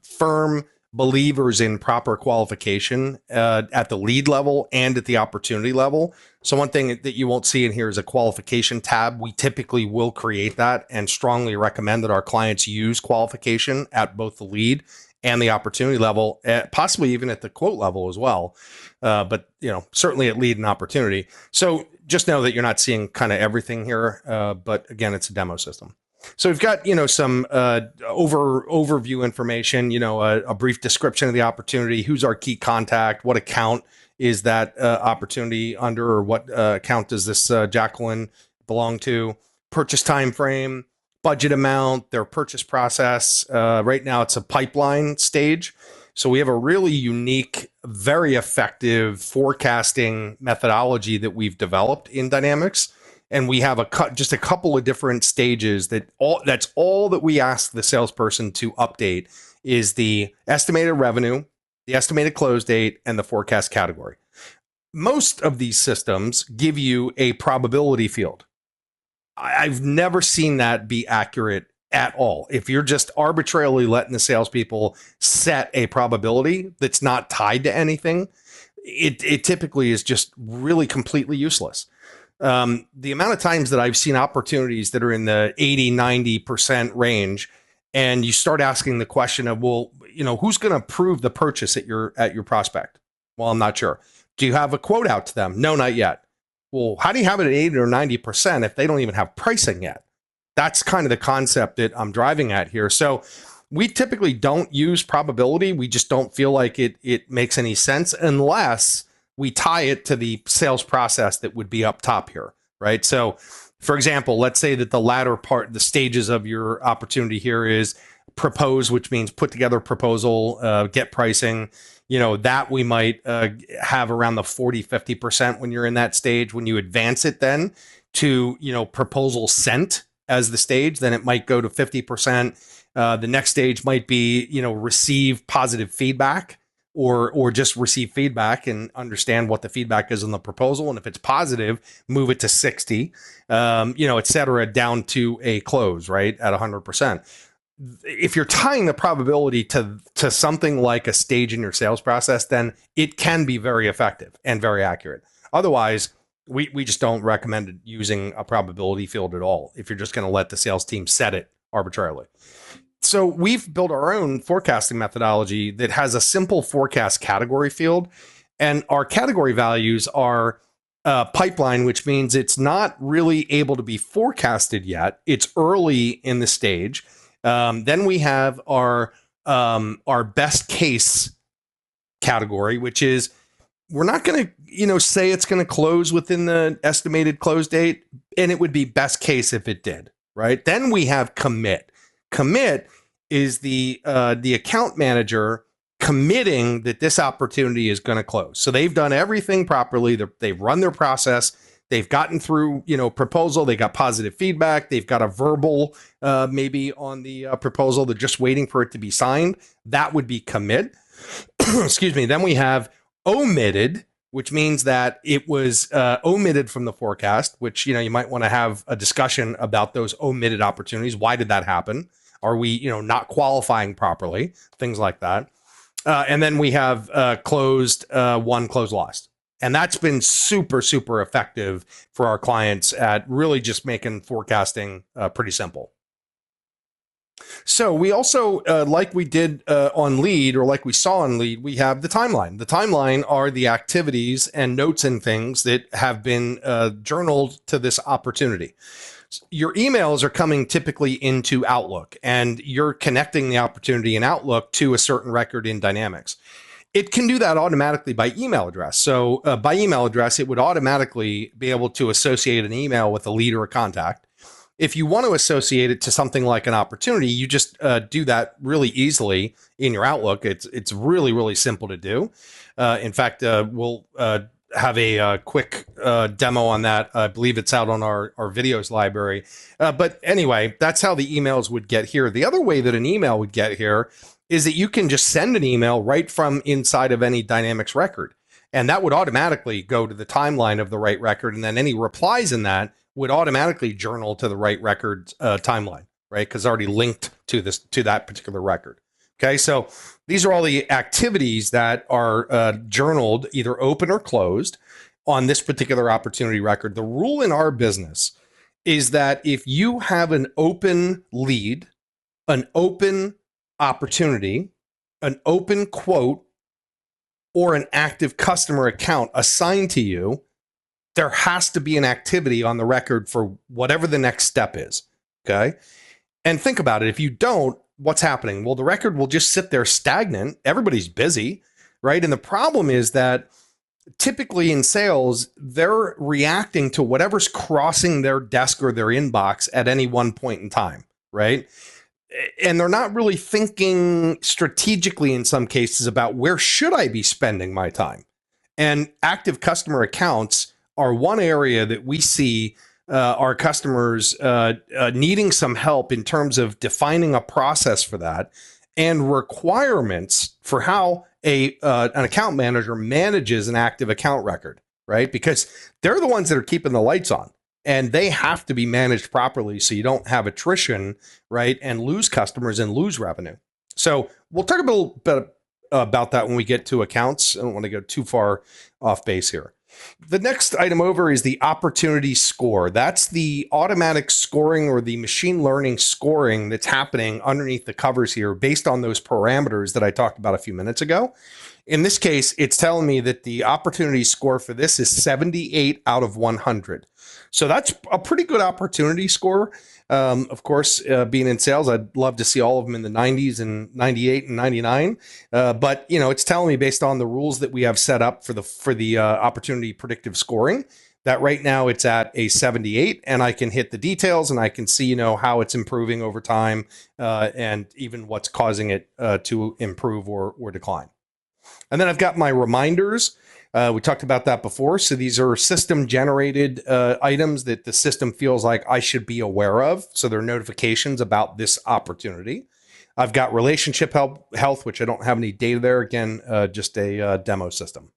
Speaker 1: firm believers in proper qualification at the lead level and at the opportunity level. So one thing that you won't see in here is a qualification tab. We typically will create that and strongly recommend that our clients use qualification at both the lead and the opportunity level, possibly even at the quote level as well. But certainly at lead and opportunity. So just know that you're not seeing kind of everything here. But again, it's a demo system. So we've got, some overview information, a brief description of the opportunity, who's our key contact, what account is that opportunity under, or what account does this Jacqueline belong to? purchase time frame, budget amount, their purchase process. Right now, it's a pipeline stage. So we have a really unique, very effective forecasting methodology that we've developed in Dynamics. And we have just a couple of different stages that's all that we ask the salesperson to update is the estimated revenue, the estimated close date, and the forecast category. Most of these systems give you a probability field. I've never seen that be accurate at all. If you're just arbitrarily letting the salespeople set a probability that's not tied to anything, it typically is just really completely useless. The amount of times that I've seen opportunities that are in the 80-90% range, and you start asking the question of, well, who's going to approve the purchase at your prospect? Well, I'm not sure. Do you have a quote out to them? No, not yet. Well, how do you have it at 80 or 90% if they don't even have pricing yet? That's kind of the concept that I'm driving at here. So we typically don't use probability. We just don't feel like it makes any sense unless we tie it to the sales process that would be up top here, right? So, for example, let's say that the latter part, the stages of your opportunity here is propose, which means put together a proposal, get pricing. That we might have around the 40-50% when you're in that stage. When you advance it then to, proposal sent as the stage, then it might go to 50%. The next stage might be, receive positive feedback or just receive feedback and understand what the feedback is on the proposal. And if it's positive, move it to 60, et cetera, down to a close, right, at 100%. If you're tying the probability to something like a stage in your sales process, then it can be very effective and very accurate. Otherwise, we just don't recommend using a probability field at all if you're just going to let the sales team set it arbitrarily. So we've built our own forecasting methodology that has a simple forecast category field, and our category values are pipeline, which means it's not really able to be forecasted yet. It's early in the stage. Then we have our best case category, which is we're not going to, say it's going to close within the estimated close date, and it would be best case if it did, right? Then we have commit. Commit is the account manager committing that this opportunity is going to close. So they've done everything properly. They've run their process. They've gotten through, proposal. They got positive feedback. They've got a verbal, maybe on the proposal. They're just waiting for it to be signed. That would be commit. Excuse me. Then we have omitted, which means that it was omitted from the forecast, which, you might want to have a discussion about those omitted opportunities. Why did that happen? Are we, not qualifying properly? Things like that. And then we have closed, won, closed, lost. And that's been super, super effective for our clients at really just making forecasting pretty simple. So we also, like we did on Lead, or like we saw on Lead, we have the timeline. The timeline are the activities and notes and things that have been journaled to this opportunity. Your emails are coming typically into Outlook, and you're connecting the opportunity in Outlook to a certain record in Dynamics. It can do that automatically by email address. So by email address, it would automatically be able to associate an email with a lead or a contact. If you want to associate it to something like an opportunity, you just do that really easily in your Outlook. It's really, really simple to do. In fact, we'll have a quick demo on that. I believe it's out on our videos library. But anyway, that's how the emails would get here. The other way that an email would get here is that you can just send an email right from inside of any Dynamics record. And that would automatically go to the timeline of the right record. And then any replies in that would automatically journal to the right record timeline, right? Because it's already linked to that particular record. Okay, so these are all the activities that are journaled, either open or closed, on this particular opportunity record. The rule in our business is that if you have an open lead, an open opportunity, an open quote, or an active customer account assigned to you, there has to be an activity on the record for whatever the next step is. Okay. And think about it. If you don't, what's happening? Well, the record will just sit there stagnant. Everybody's busy, right? And the problem is that typically in sales, they're reacting to whatever's crossing their desk or their inbox at any one point in time, right? And they're not really thinking strategically in some cases about where should I be spending my time. And active customer accounts are one area that we see our customers needing some help in terms of defining a process for that and requirements for how an account manager manages an active account record, right? Because they're the ones that are keeping the lights on, and they have to be managed properly so you don't have attrition, right? And lose customers and lose revenue. So we'll talk a little bit about that when we get to accounts. I don't want to go too far off base here. The next item over is the opportunity score. That's the automatic scoring or the machine learning scoring that's happening underneath the covers here based on those parameters that I talked about a few minutes ago. In this case, it's telling me that the opportunity score for this is 78 out of 100. So that's a pretty good opportunity score. Of course, being in sales, I'd love to see all of them in the 90s and 98 and 99. But it's telling me based on the rules that we have set up for the opportunity predictive scoring that right now it's at a 78, and I can hit the details and I can see how it's improving over time and even what's causing it to improve or decline. And then I've got my reminders. We talked about that before. So these are system generated items that the system feels like I should be aware of. So they're notifications about this opportunity. I've got relationship health, which I don't have any data there. Again, just a demo system.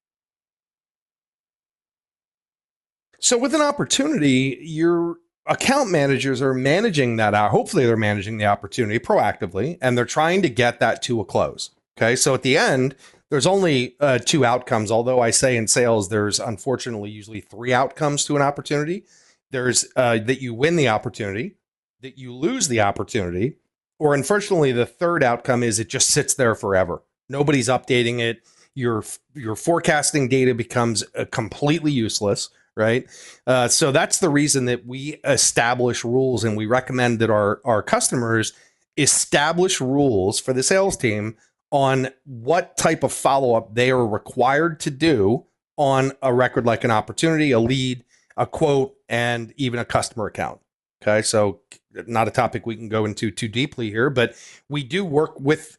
Speaker 1: So with an opportunity, your account managers are managing that out. Hopefully they're managing the opportunity proactively, and they're trying to get that to a close. Okay. So at the end, there's only two outcomes, although I say in sales, there's unfortunately usually three outcomes to an opportunity. There's that you win the opportunity, that you lose the opportunity, or unfortunately, the third outcome is it just sits there forever. Nobody's updating it. Your forecasting data becomes completely useless, right? So that's the reason that we establish rules, and we recommend that our customers establish rules for the sales team on what type of follow-up they are required to do on a record like an opportunity, a lead, a quote, and even a customer account. Okay, so not a topic we can go into too deeply here, but we do work with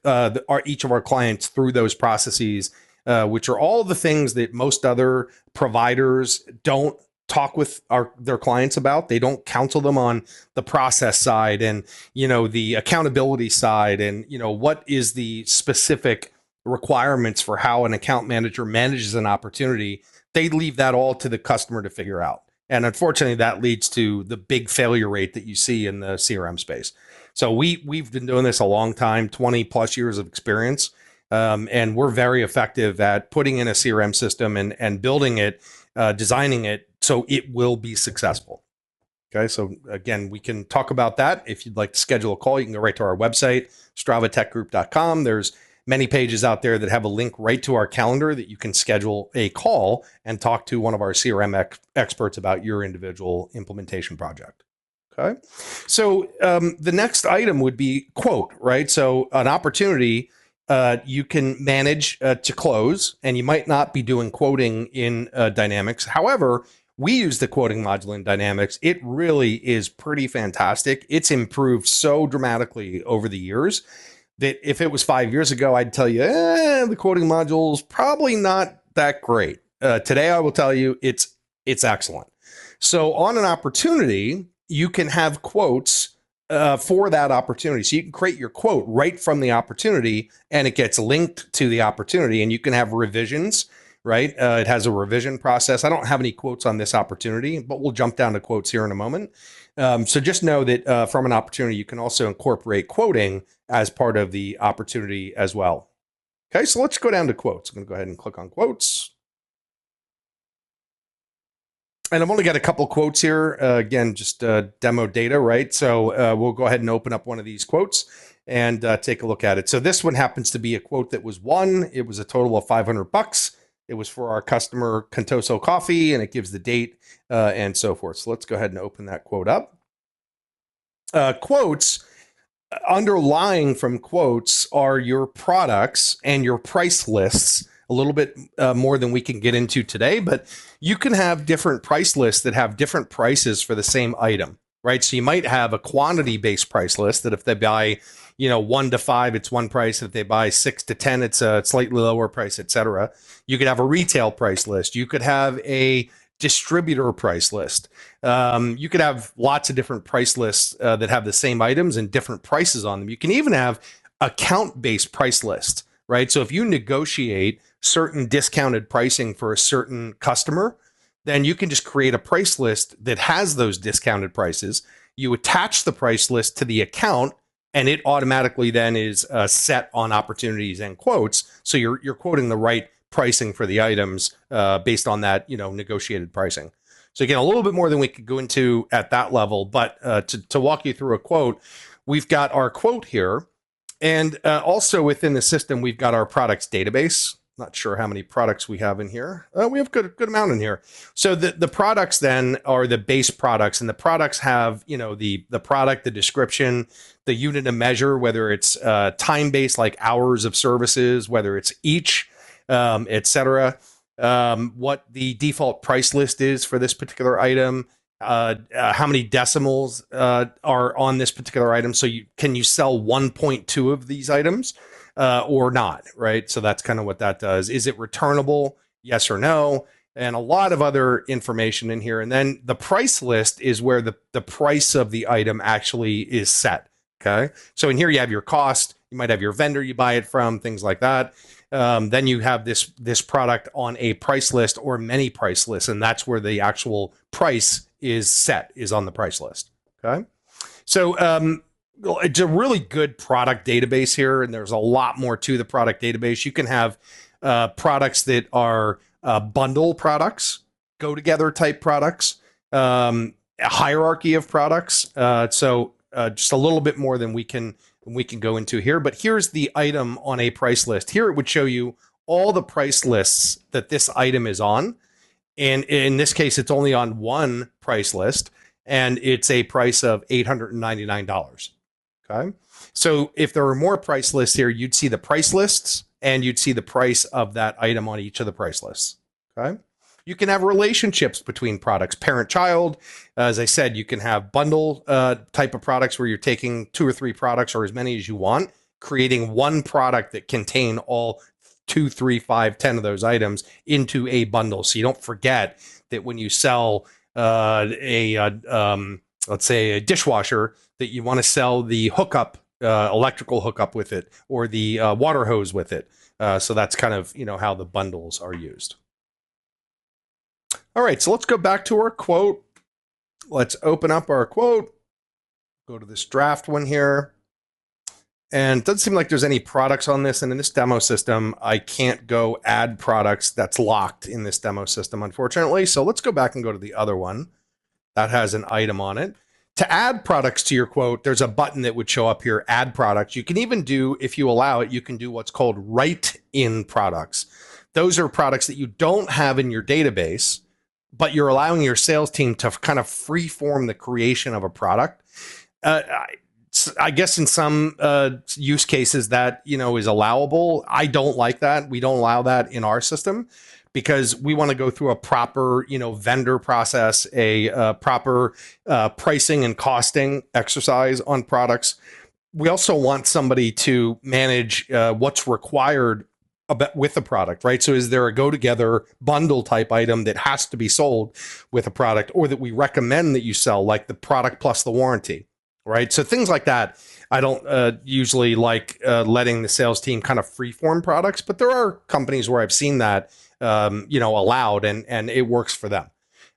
Speaker 1: each of our clients through those processes, which are all the things that most other providers don't talk with their clients about. They don't counsel them on the process side and the accountability side and what is the specific requirements for how an account manager manages an opportunity. They leave that all to the customer to figure out. And unfortunately, that leads to the big failure rate that you see in the CRM space. So we've been doing this a long time, 20 plus years of experience. And we're very effective at putting in a CRM system and building it, designing it so it will be successful. Okay, so again, we can talk about that. If you'd like to schedule a call, you can go right to our website, stravatechgroup.com. There's many pages out there that have a link right to our calendar that you can schedule a call and talk to one of our CRM experts about your individual implementation project. Okay, so the next item would be quote, right? So an opportunity you can manage to close, and you might not be doing quoting in Dynamics. However, we use the quoting module in Dynamics. It really is pretty fantastic. It's improved so dramatically over the years that if it was 5 years ago, I'd tell you, the quoting module is probably not that great. Today, I will tell you it's excellent. So on an opportunity, you can have quotes for that opportunity. So you can create your quote right from the opportunity, and it gets linked to the opportunity, and you can have revisions, right? It has a revision process. I don't have any quotes on this opportunity, but we'll jump down to quotes here in a moment. So just know that from an opportunity, you can also incorporate quoting as part of the opportunity as well. Okay, so let's go down to quotes. I'm going to go ahead and click on quotes. And I've only got a couple quotes here. Again, just demo data, right? So we'll go ahead and open up one of these quotes and take a look at it. So this one happens to be a quote that was won. It was a total of $500. It was for our customer Contoso Coffee, and it gives the date and so forth. So let's go ahead and open that quote up. Quotes, underlying from quotes are your products and your price lists a little bit more than we can get into today, but you can have different price lists that have different prices for the same item, right? So you might have a quantity-based price list that if they buy, 1 to 5, it's one price. If they buy 6 to 10, it's a slightly lower price, etc. You could have a retail price list. You could have a distributor price list. You could have lots of different price lists that have the same items and different prices on them. You can even have account-based price lists, right? So if you negotiate certain discounted pricing for a certain customer, then you can just create a price list that has those discounted prices. You attach the price list to the account, and it automatically then is set on opportunities and quotes. So you're quoting the right pricing for the items based on that, negotiated pricing. So again, a little bit more than we could go into at that level, but to walk you through a quote, we've got our quote here. And also within the system, we've got our products database. Not sure how many products we have in here. We have a good amount in here. So the products then are the base products, and the products have, the product, the description, the unit of measure, whether it's time-based like hours of services, whether it's each, etc. What the default price list is for this particular item, how many decimals are on this particular item. So can you sell 1.2 of these items or not, right? So that's kind of what that does. Is it returnable? Yes or no? And a lot of other information in here. And then the price list is where the price of the item actually is set. Okay. So in here you have your cost. You might have your vendor you buy it from, things like that. Then you have this product on a price list or many price lists, and that's where the actual price is set, is on the price list. Okay. So it's a really good product database here, and there's a lot more to the product database. You can have products that are bundle products, go together type products, a hierarchy of products. So just a little bit more than we can go into here. But here's the item on a price list. Here it would show you all the price lists that this item is on. And in this case, it's only on one price list, and it's a price of $899. Okay. So if there were more price lists here, you'd see the price lists and you'd see the price of that item on each of the price lists. Okay. You can have relationships between products, parent-child. As I said, you can have bundle type of products where you're taking 2 or 3 products or as many as you want, creating one product that contain all 2, 3, 5, 10 of those items into a bundle. So you don't forget that when you sell let's say a dishwasher, that you want to sell the hookup, electrical hookup with it, or the water hose with it. So that's kind of, how the bundles are used. All right, so let's go back to our quote. Let's open up our quote, go to this draft one here. And it doesn't seem like there's any products on this. And in this demo system, I can't go add products. That's locked in this demo system, unfortunately. So let's go back and go to the other one that has an item on it. To add products to your quote, there's a button that would show up here, add products. You can even do, if you allow it, you can do what's called write in products. Those are products that you don't have in your database, but you're allowing your sales team to kind of free form the creation of a product. I guess in some use cases that, is allowable. I don't like that. We don't allow that in our system because we want to go through a proper, vendor process, a proper pricing and costing exercise on products. We also want somebody to manage what's required with the product, right? So is there a go together bundle type item that has to be sold with a product, or that we recommend that you sell, like the product plus the warranty, right? So things like that. I don't usually like letting the sales team kind of freeform products, but there are companies where I've seen that, allowed, and it works for them.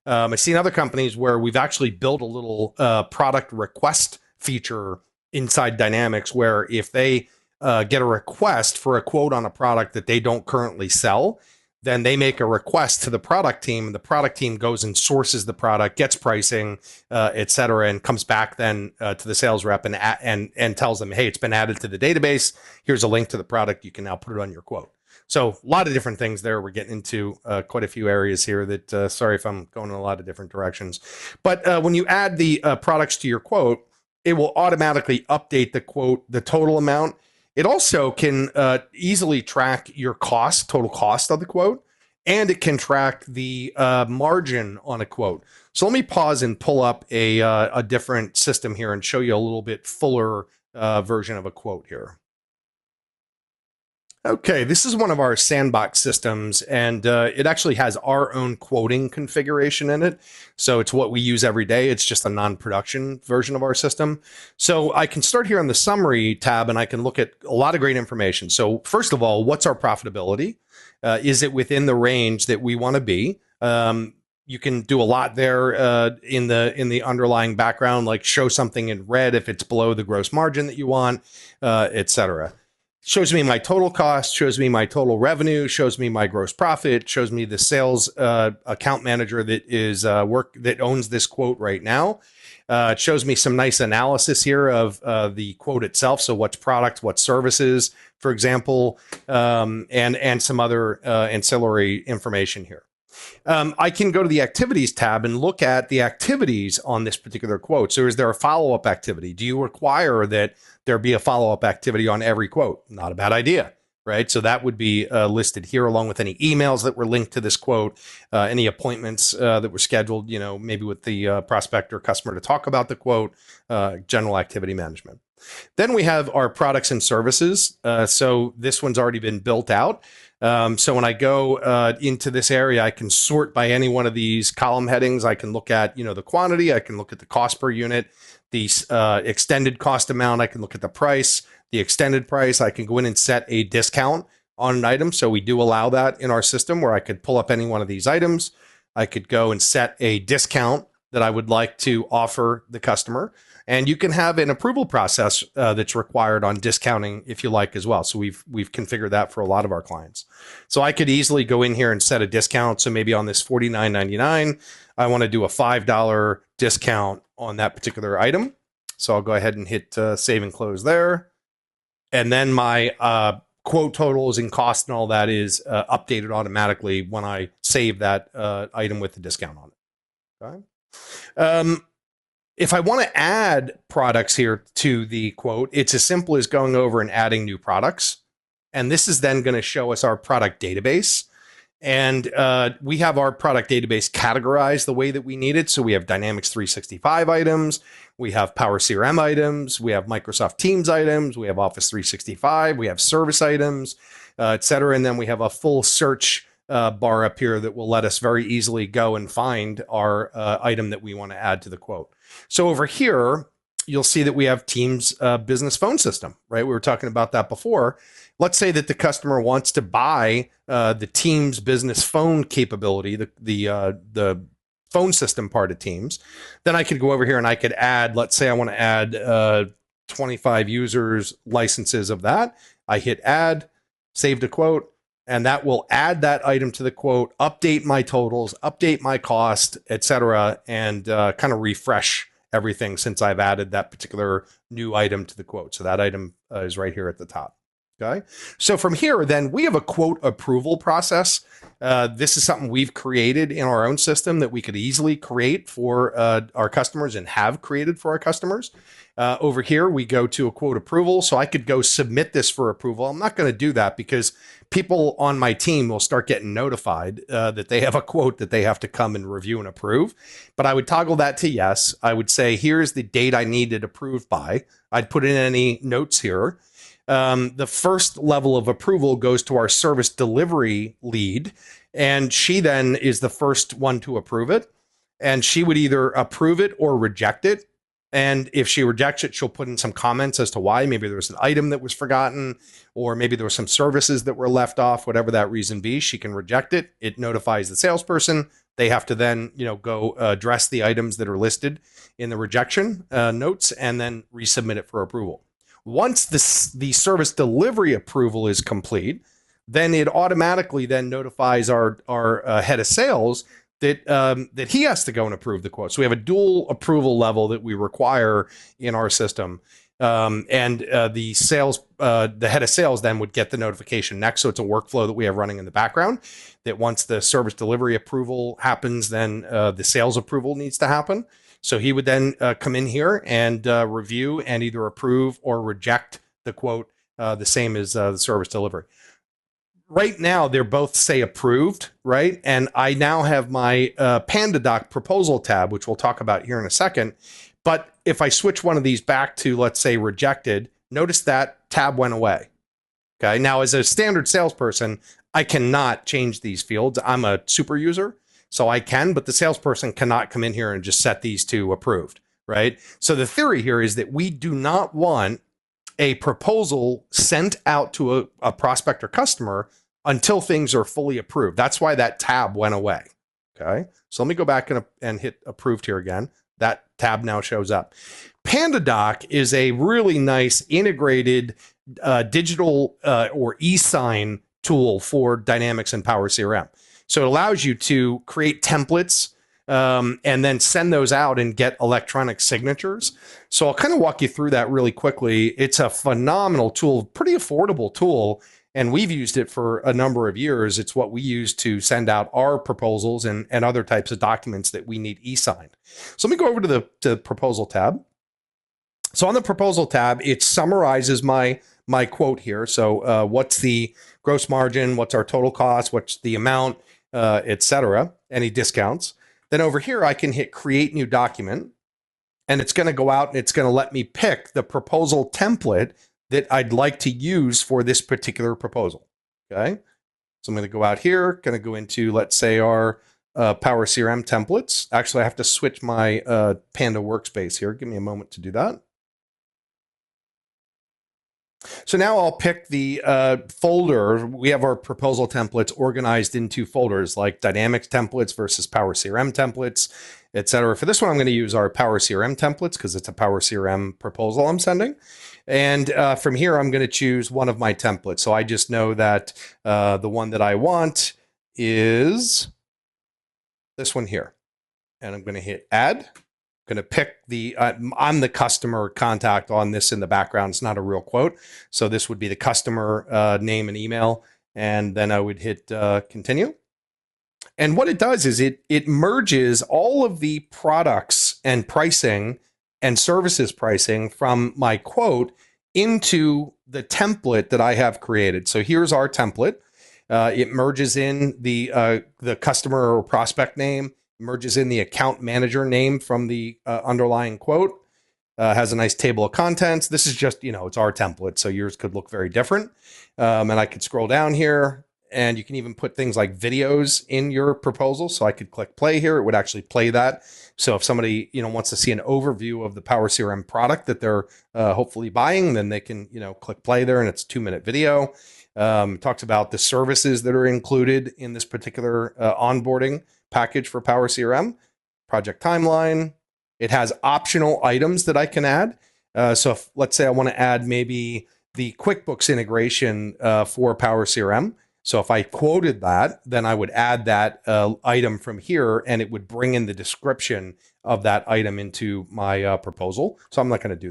Speaker 1: I've seen other companies where we've actually built a little product request feature inside Dynamics, where if they get a request for a quote on a product that they don't currently sell, then they make a request to the product team, and the product team goes and sources the product, gets pricing, et cetera, and comes back then to the sales rep and tells them, hey, it's been added to the database. Here's a link to the product. You can now put it on your quote. So a lot of different things there. We're getting into quite a few areas here that, sorry if I'm going in a lot of different directions. But when you add the products to your quote, it will automatically update the quote, the total amount, It also can easily track your cost, total cost of the quote, and it can track the margin on a quote. So let me pause and pull up a different system here and show you a little bit fuller version of a quote here. Okay, this is one of our sandbox systems, and it actually has our own quoting configuration in it. So it's what we use every day. It's just a non-production version of our system. So I can start here on the summary tab, and I can look at a lot of great information. So first of all, what's our profitability? Is it within the range that we want to be? You can do a lot there in the underlying background, like show something in red if it's below the gross margin that you want, etc. Shows me my total cost, shows me my total revenue, shows me my gross profit, shows me the sales account manager that is that owns this quote right now. It shows me some nice analysis here of the quote itself. So what's product, what services, for example, and some other ancillary information here. I can go to the activities tab and look at the activities on this particular quote. So is there a follow-up activity? Do you require that there be a follow-up activity on every quote? Not a bad idea, right? So that would be listed here along with any emails that were linked to this quote, any appointments that were scheduled, maybe with the prospect or customer to talk about the quote, general activity management. Then we have our products and services. So this one's already been built out. So when I go into this area, I can sort by any one of these column headings. I can look at, the quantity. I can look at the cost per unit, the extended cost amount. I can look at the price, the extended price. I can go in and set a discount on an item. So we do allow that in our system where I could pull up any one of these items. I could go and set a discount that I would like to offer the customer. And you can have an approval process that's required on discounting if you like as well. So we've configured that for a lot of our clients. So I could easily go in here and set a discount. So maybe on this $49.99, I want to do a $5 discount on that particular item. So I'll go ahead and hit save and close there. And then my quote totals and cost and all that is updated automatically when I save that item with the discount on it. Okay. If I want to add products here to the quote, it's as simple as going over and adding new products. And this is then going to show us our product database. And we have our product database categorized the way that we need it. So we have Dynamics 365 items, we have Power CRM items, we have Microsoft Teams items, we have Office 365, we have service items, et cetera. And then we have a full search bar up here that will let us very easily go and find our item that we want to add to the quote. So over here, you'll see that we have Teams business phone system, right? We were talking about that before. Let's say that the customer wants to buy the Teams business phone capability, the phone system part of Teams. Then I could go over here and I could add, let's say I want to add 25 users licenses of that. I hit add, save the quote, and that will add that item to the quote, update my totals, update my cost, etc., and kind of refresh everything since I've added that particular new item to the quote. So that item is right here at the top. Okay. So from here, then we have a quote approval process. This is something we've created in our own system that we could easily create for our customers and have created for our customers. Over here, we go to a quote approval. So I could go submit this for approval. I'm not going to do that because people on my team will start getting notified that they have a quote that they have to come and review and approve. But I would toggle that to yes. I would say, here's the date I need it approved by. I'd put in any notes here. The first level of approval goes to our service delivery lead, and she then is the first one to approve it. And she would either approve it or reject it. And if she rejects it, she'll put in some comments as to why. Maybe there was an item that was forgotten, or maybe there were some services that were left off, whatever that reason be. She can reject it. It notifies the salesperson. They have to then, go address the items that are listed in the rejection notes and then resubmit it for approval. Once the service delivery approval is complete, then it automatically then notifies our head of sales that he has to go and approve the quote. So we have a dual approval level that we require in our system. And the head of sales then would get the notification next. So it's a workflow that we have running in the background that once the service delivery approval happens, then the sales approval needs to happen. So he would then come in here and review and either approve or reject the quote the same as the service delivery. Right now, they're both say approved, right? And I now have my PandaDoc proposal tab, which we'll talk about here in a second. But if I switch one of these back to, let's say, rejected, notice that tab went away. Okay. Now, as a standard salesperson, I cannot change these fields. I'm a super user, so I can, but the salesperson cannot come in here and just set these to approved, right? So the theory here is that we do not want a proposal sent out to a prospect or customer until things are fully approved. That's why that tab went away. Okay. So let me go back and hit approved here again. That tab now shows up. PandaDoc is a really nice integrated digital or e-sign tool for Dynamics and Power CRM. So it allows you to create templates and then send those out and get electronic signatures. So I'll kind of walk you through that really quickly. It's a phenomenal tool, pretty affordable tool, and we've used it for a number of years. It's what we use to send out our proposals and other types of documents that we need e-signed. So let me go over to the proposal tab. So on the proposal tab, it summarizes my quote here. So what's the gross margin? What's our total cost? What's the amount, etc. Any discounts? Then over here, I can hit create new document, and it's going to go out and it's going to let me pick the proposal template that I'd like to use for this particular proposal. Okay. So I'm going to go out here, going to go into, let's say, our Power CRM templates. Actually, I have to switch my Panda workspace here. Give me a moment to do that. So now I'll pick the folder. We have our proposal templates organized into folders like Dynamics templates versus Power CRM templates, etc. For this one, I'm going to use our Power CRM templates because it's a Power CRM proposal I'm sending. And from here, I'm going to choose one of my templates. So I just know that the one that I want is this one here. And I'm going to hit add. Going to pick the, I'm the customer contact on this in the background. It's not a real quote. So this would be the customer name and email. And then I would hit continue. And what it does is it merges all of the products and pricing and services pricing from my quote into the template that I have created. So here's our template. It merges in the customer or prospect name, merges in the account manager name from the underlying quote, has a nice table of contents. This is just, it's our template, so yours could look very different. And I could scroll down here, and you can even put things like videos in your proposal. So I could click play here. It would actually play that. So if somebody, wants to see an overview of the Power CRM product that they're hopefully buying, then they can, click play there, and it's a 2-minute video. Talks about the services that are included in this particular onboarding package for Power CRM, project timeline. It has optional items that I can add. So if, let's say I want to add maybe the QuickBooks integration for Power CRM. So if I quoted that, then I would add that item from here, and it would bring in the description of that item into my proposal. So I'm not going to do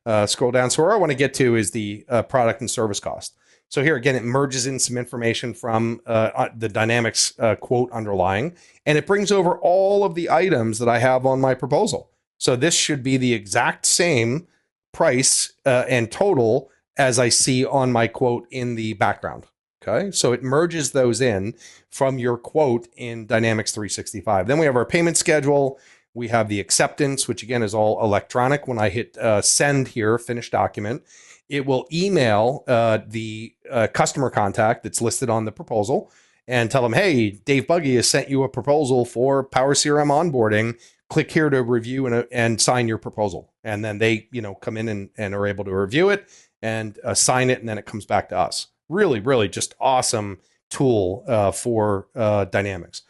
Speaker 1: that. Scroll down. So where I want to get to is the product and service cost. So here again, it merges in some information from the Dynamics quote underlying, and it brings over all of the items that I have on my proposal. So this should be the exact same price and total as I see on my quote in the background. Okay, so it merges those in from your quote in Dynamics 365. Then we have our payment schedule. We have the acceptance, which again is all electronic. When I hit send here, finish document, it will email the customer contact that's listed on the proposal and tell them, hey, Dave Buggy has sent you a proposal for Power CRM onboarding. Click here to review and sign your proposal. And then they, come in and are able to review it and sign it, and then it comes back to us. Really, really just awesome tool for Dynamics.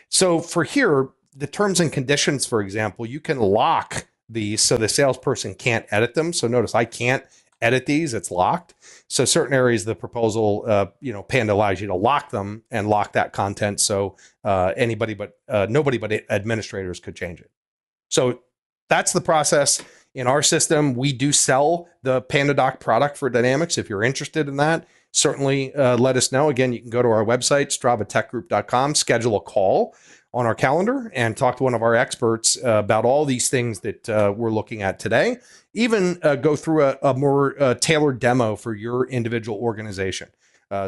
Speaker 1: So for here, the terms and conditions, for example, you can lock these so the salesperson can't edit them. So notice I can't edit these, it's locked. So certain areas of the proposal, Panda allows you to lock them and lock that content. So nobody but administrators could change it. So that's the process in our system. We do sell the PandaDoc product for Dynamics. If you're interested in that, certainly let us know. Again, you can go to our website, stravatechgroup.com, schedule a call on our calendar and talk to one of our experts about all these things that we're looking at today. Even go through a more tailored demo for your individual organization.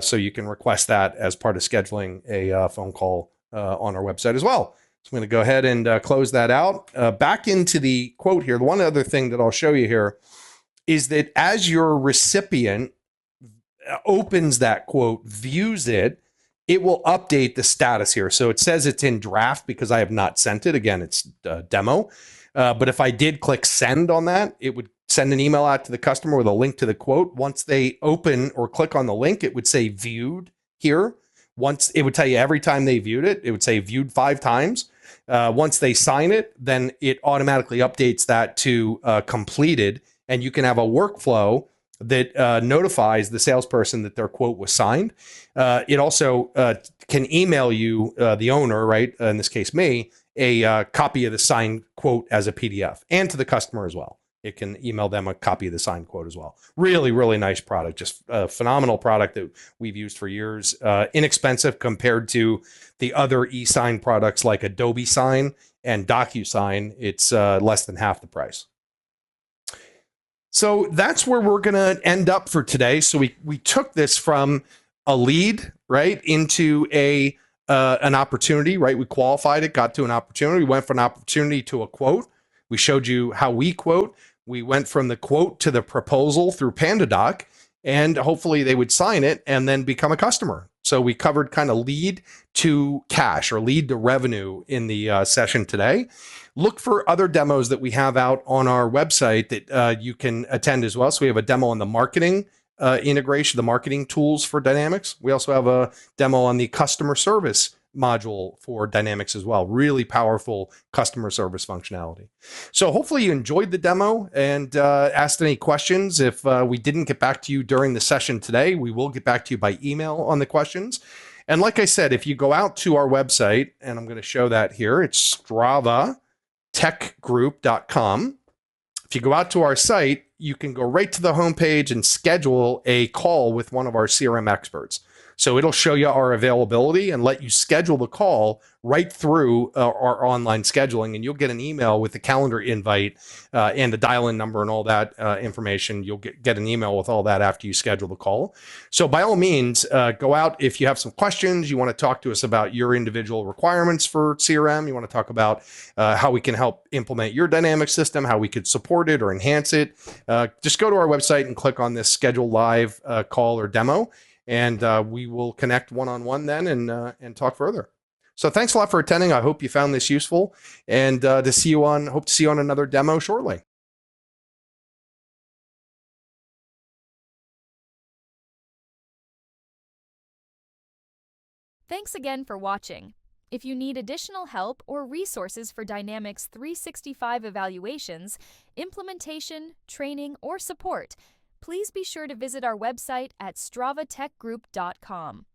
Speaker 1: So you can request that as part of scheduling a phone call on our website as well. So I'm going to go ahead and close that out. Back into the quote here. The one other thing that I'll show you here is that as your recipient opens that quote, views it, it will update the status here. So it says it's in draft because I have not sent it. Again, it's a demo. But if I did click send on that, it would send an email out to the customer with a link to the quote. Once they open or click on the link, it would say viewed here. Once it would tell you every time they viewed it, it would say viewed 5 times. Once they sign it, then it automatically updates that to completed. And you can have a workflow that notifies the salesperson that their quote was signed. It also can email you, the owner, right? In this case, me, a copy of the signed quote as a PDF, and to the customer as well. It can email them a copy of the signed quote as well. Really, really nice product. Just a phenomenal product that we've used for years. Inexpensive compared to the other e-sign products like Adobe Sign and DocuSign. It's less than half the price. So that's where we're going to end up for today. So we took this from a lead, right, into an opportunity, right? We qualified it, got to an opportunity. We went from an opportunity to a quote. We showed you how we quote. We went from the quote to the proposal through PandaDoc, and hopefully they would sign it and then become a customer. So we covered kind of lead to cash or lead to revenue in the session today. Look for other demos that we have out on our website that you can attend as well. So we have a demo on the marketing integration, the marketing tools for Dynamics. We also have a demo on the customer service module for Dynamics as well. Really powerful customer service functionality. So hopefully you enjoyed the demo and asked any questions. If we didn't get back to you during the session today, we will get back to you by email on the questions. And like I said, if you go out to our website, and I'm going to show that here, it's stravatechgroup.com. If you go out to our site, you can go right to the homepage and schedule a call with one of our CRM experts. So it'll show you our availability and let you schedule the call right through our online scheduling. And you'll get an email with the calendar invite and the dial-in number and all that information. You'll get an email with all that after you schedule the call. So by all means, go out. If you have some questions, you want to talk to us about your individual requirements for CRM, you want to talk about how we can help implement your dynamic system, how we could support it or enhance it, just go to our website and click on this schedule live call or demo. And we will connect one-on-one then and talk further. So thanks a lot for attending. I hope you found this useful, and hope to see you on another demo shortly.
Speaker 2: Thanks again for watching. If you need additional help or resources for Dynamics 365 evaluations, implementation, training, or support, please be sure to visit our website at stravatechgroup.com.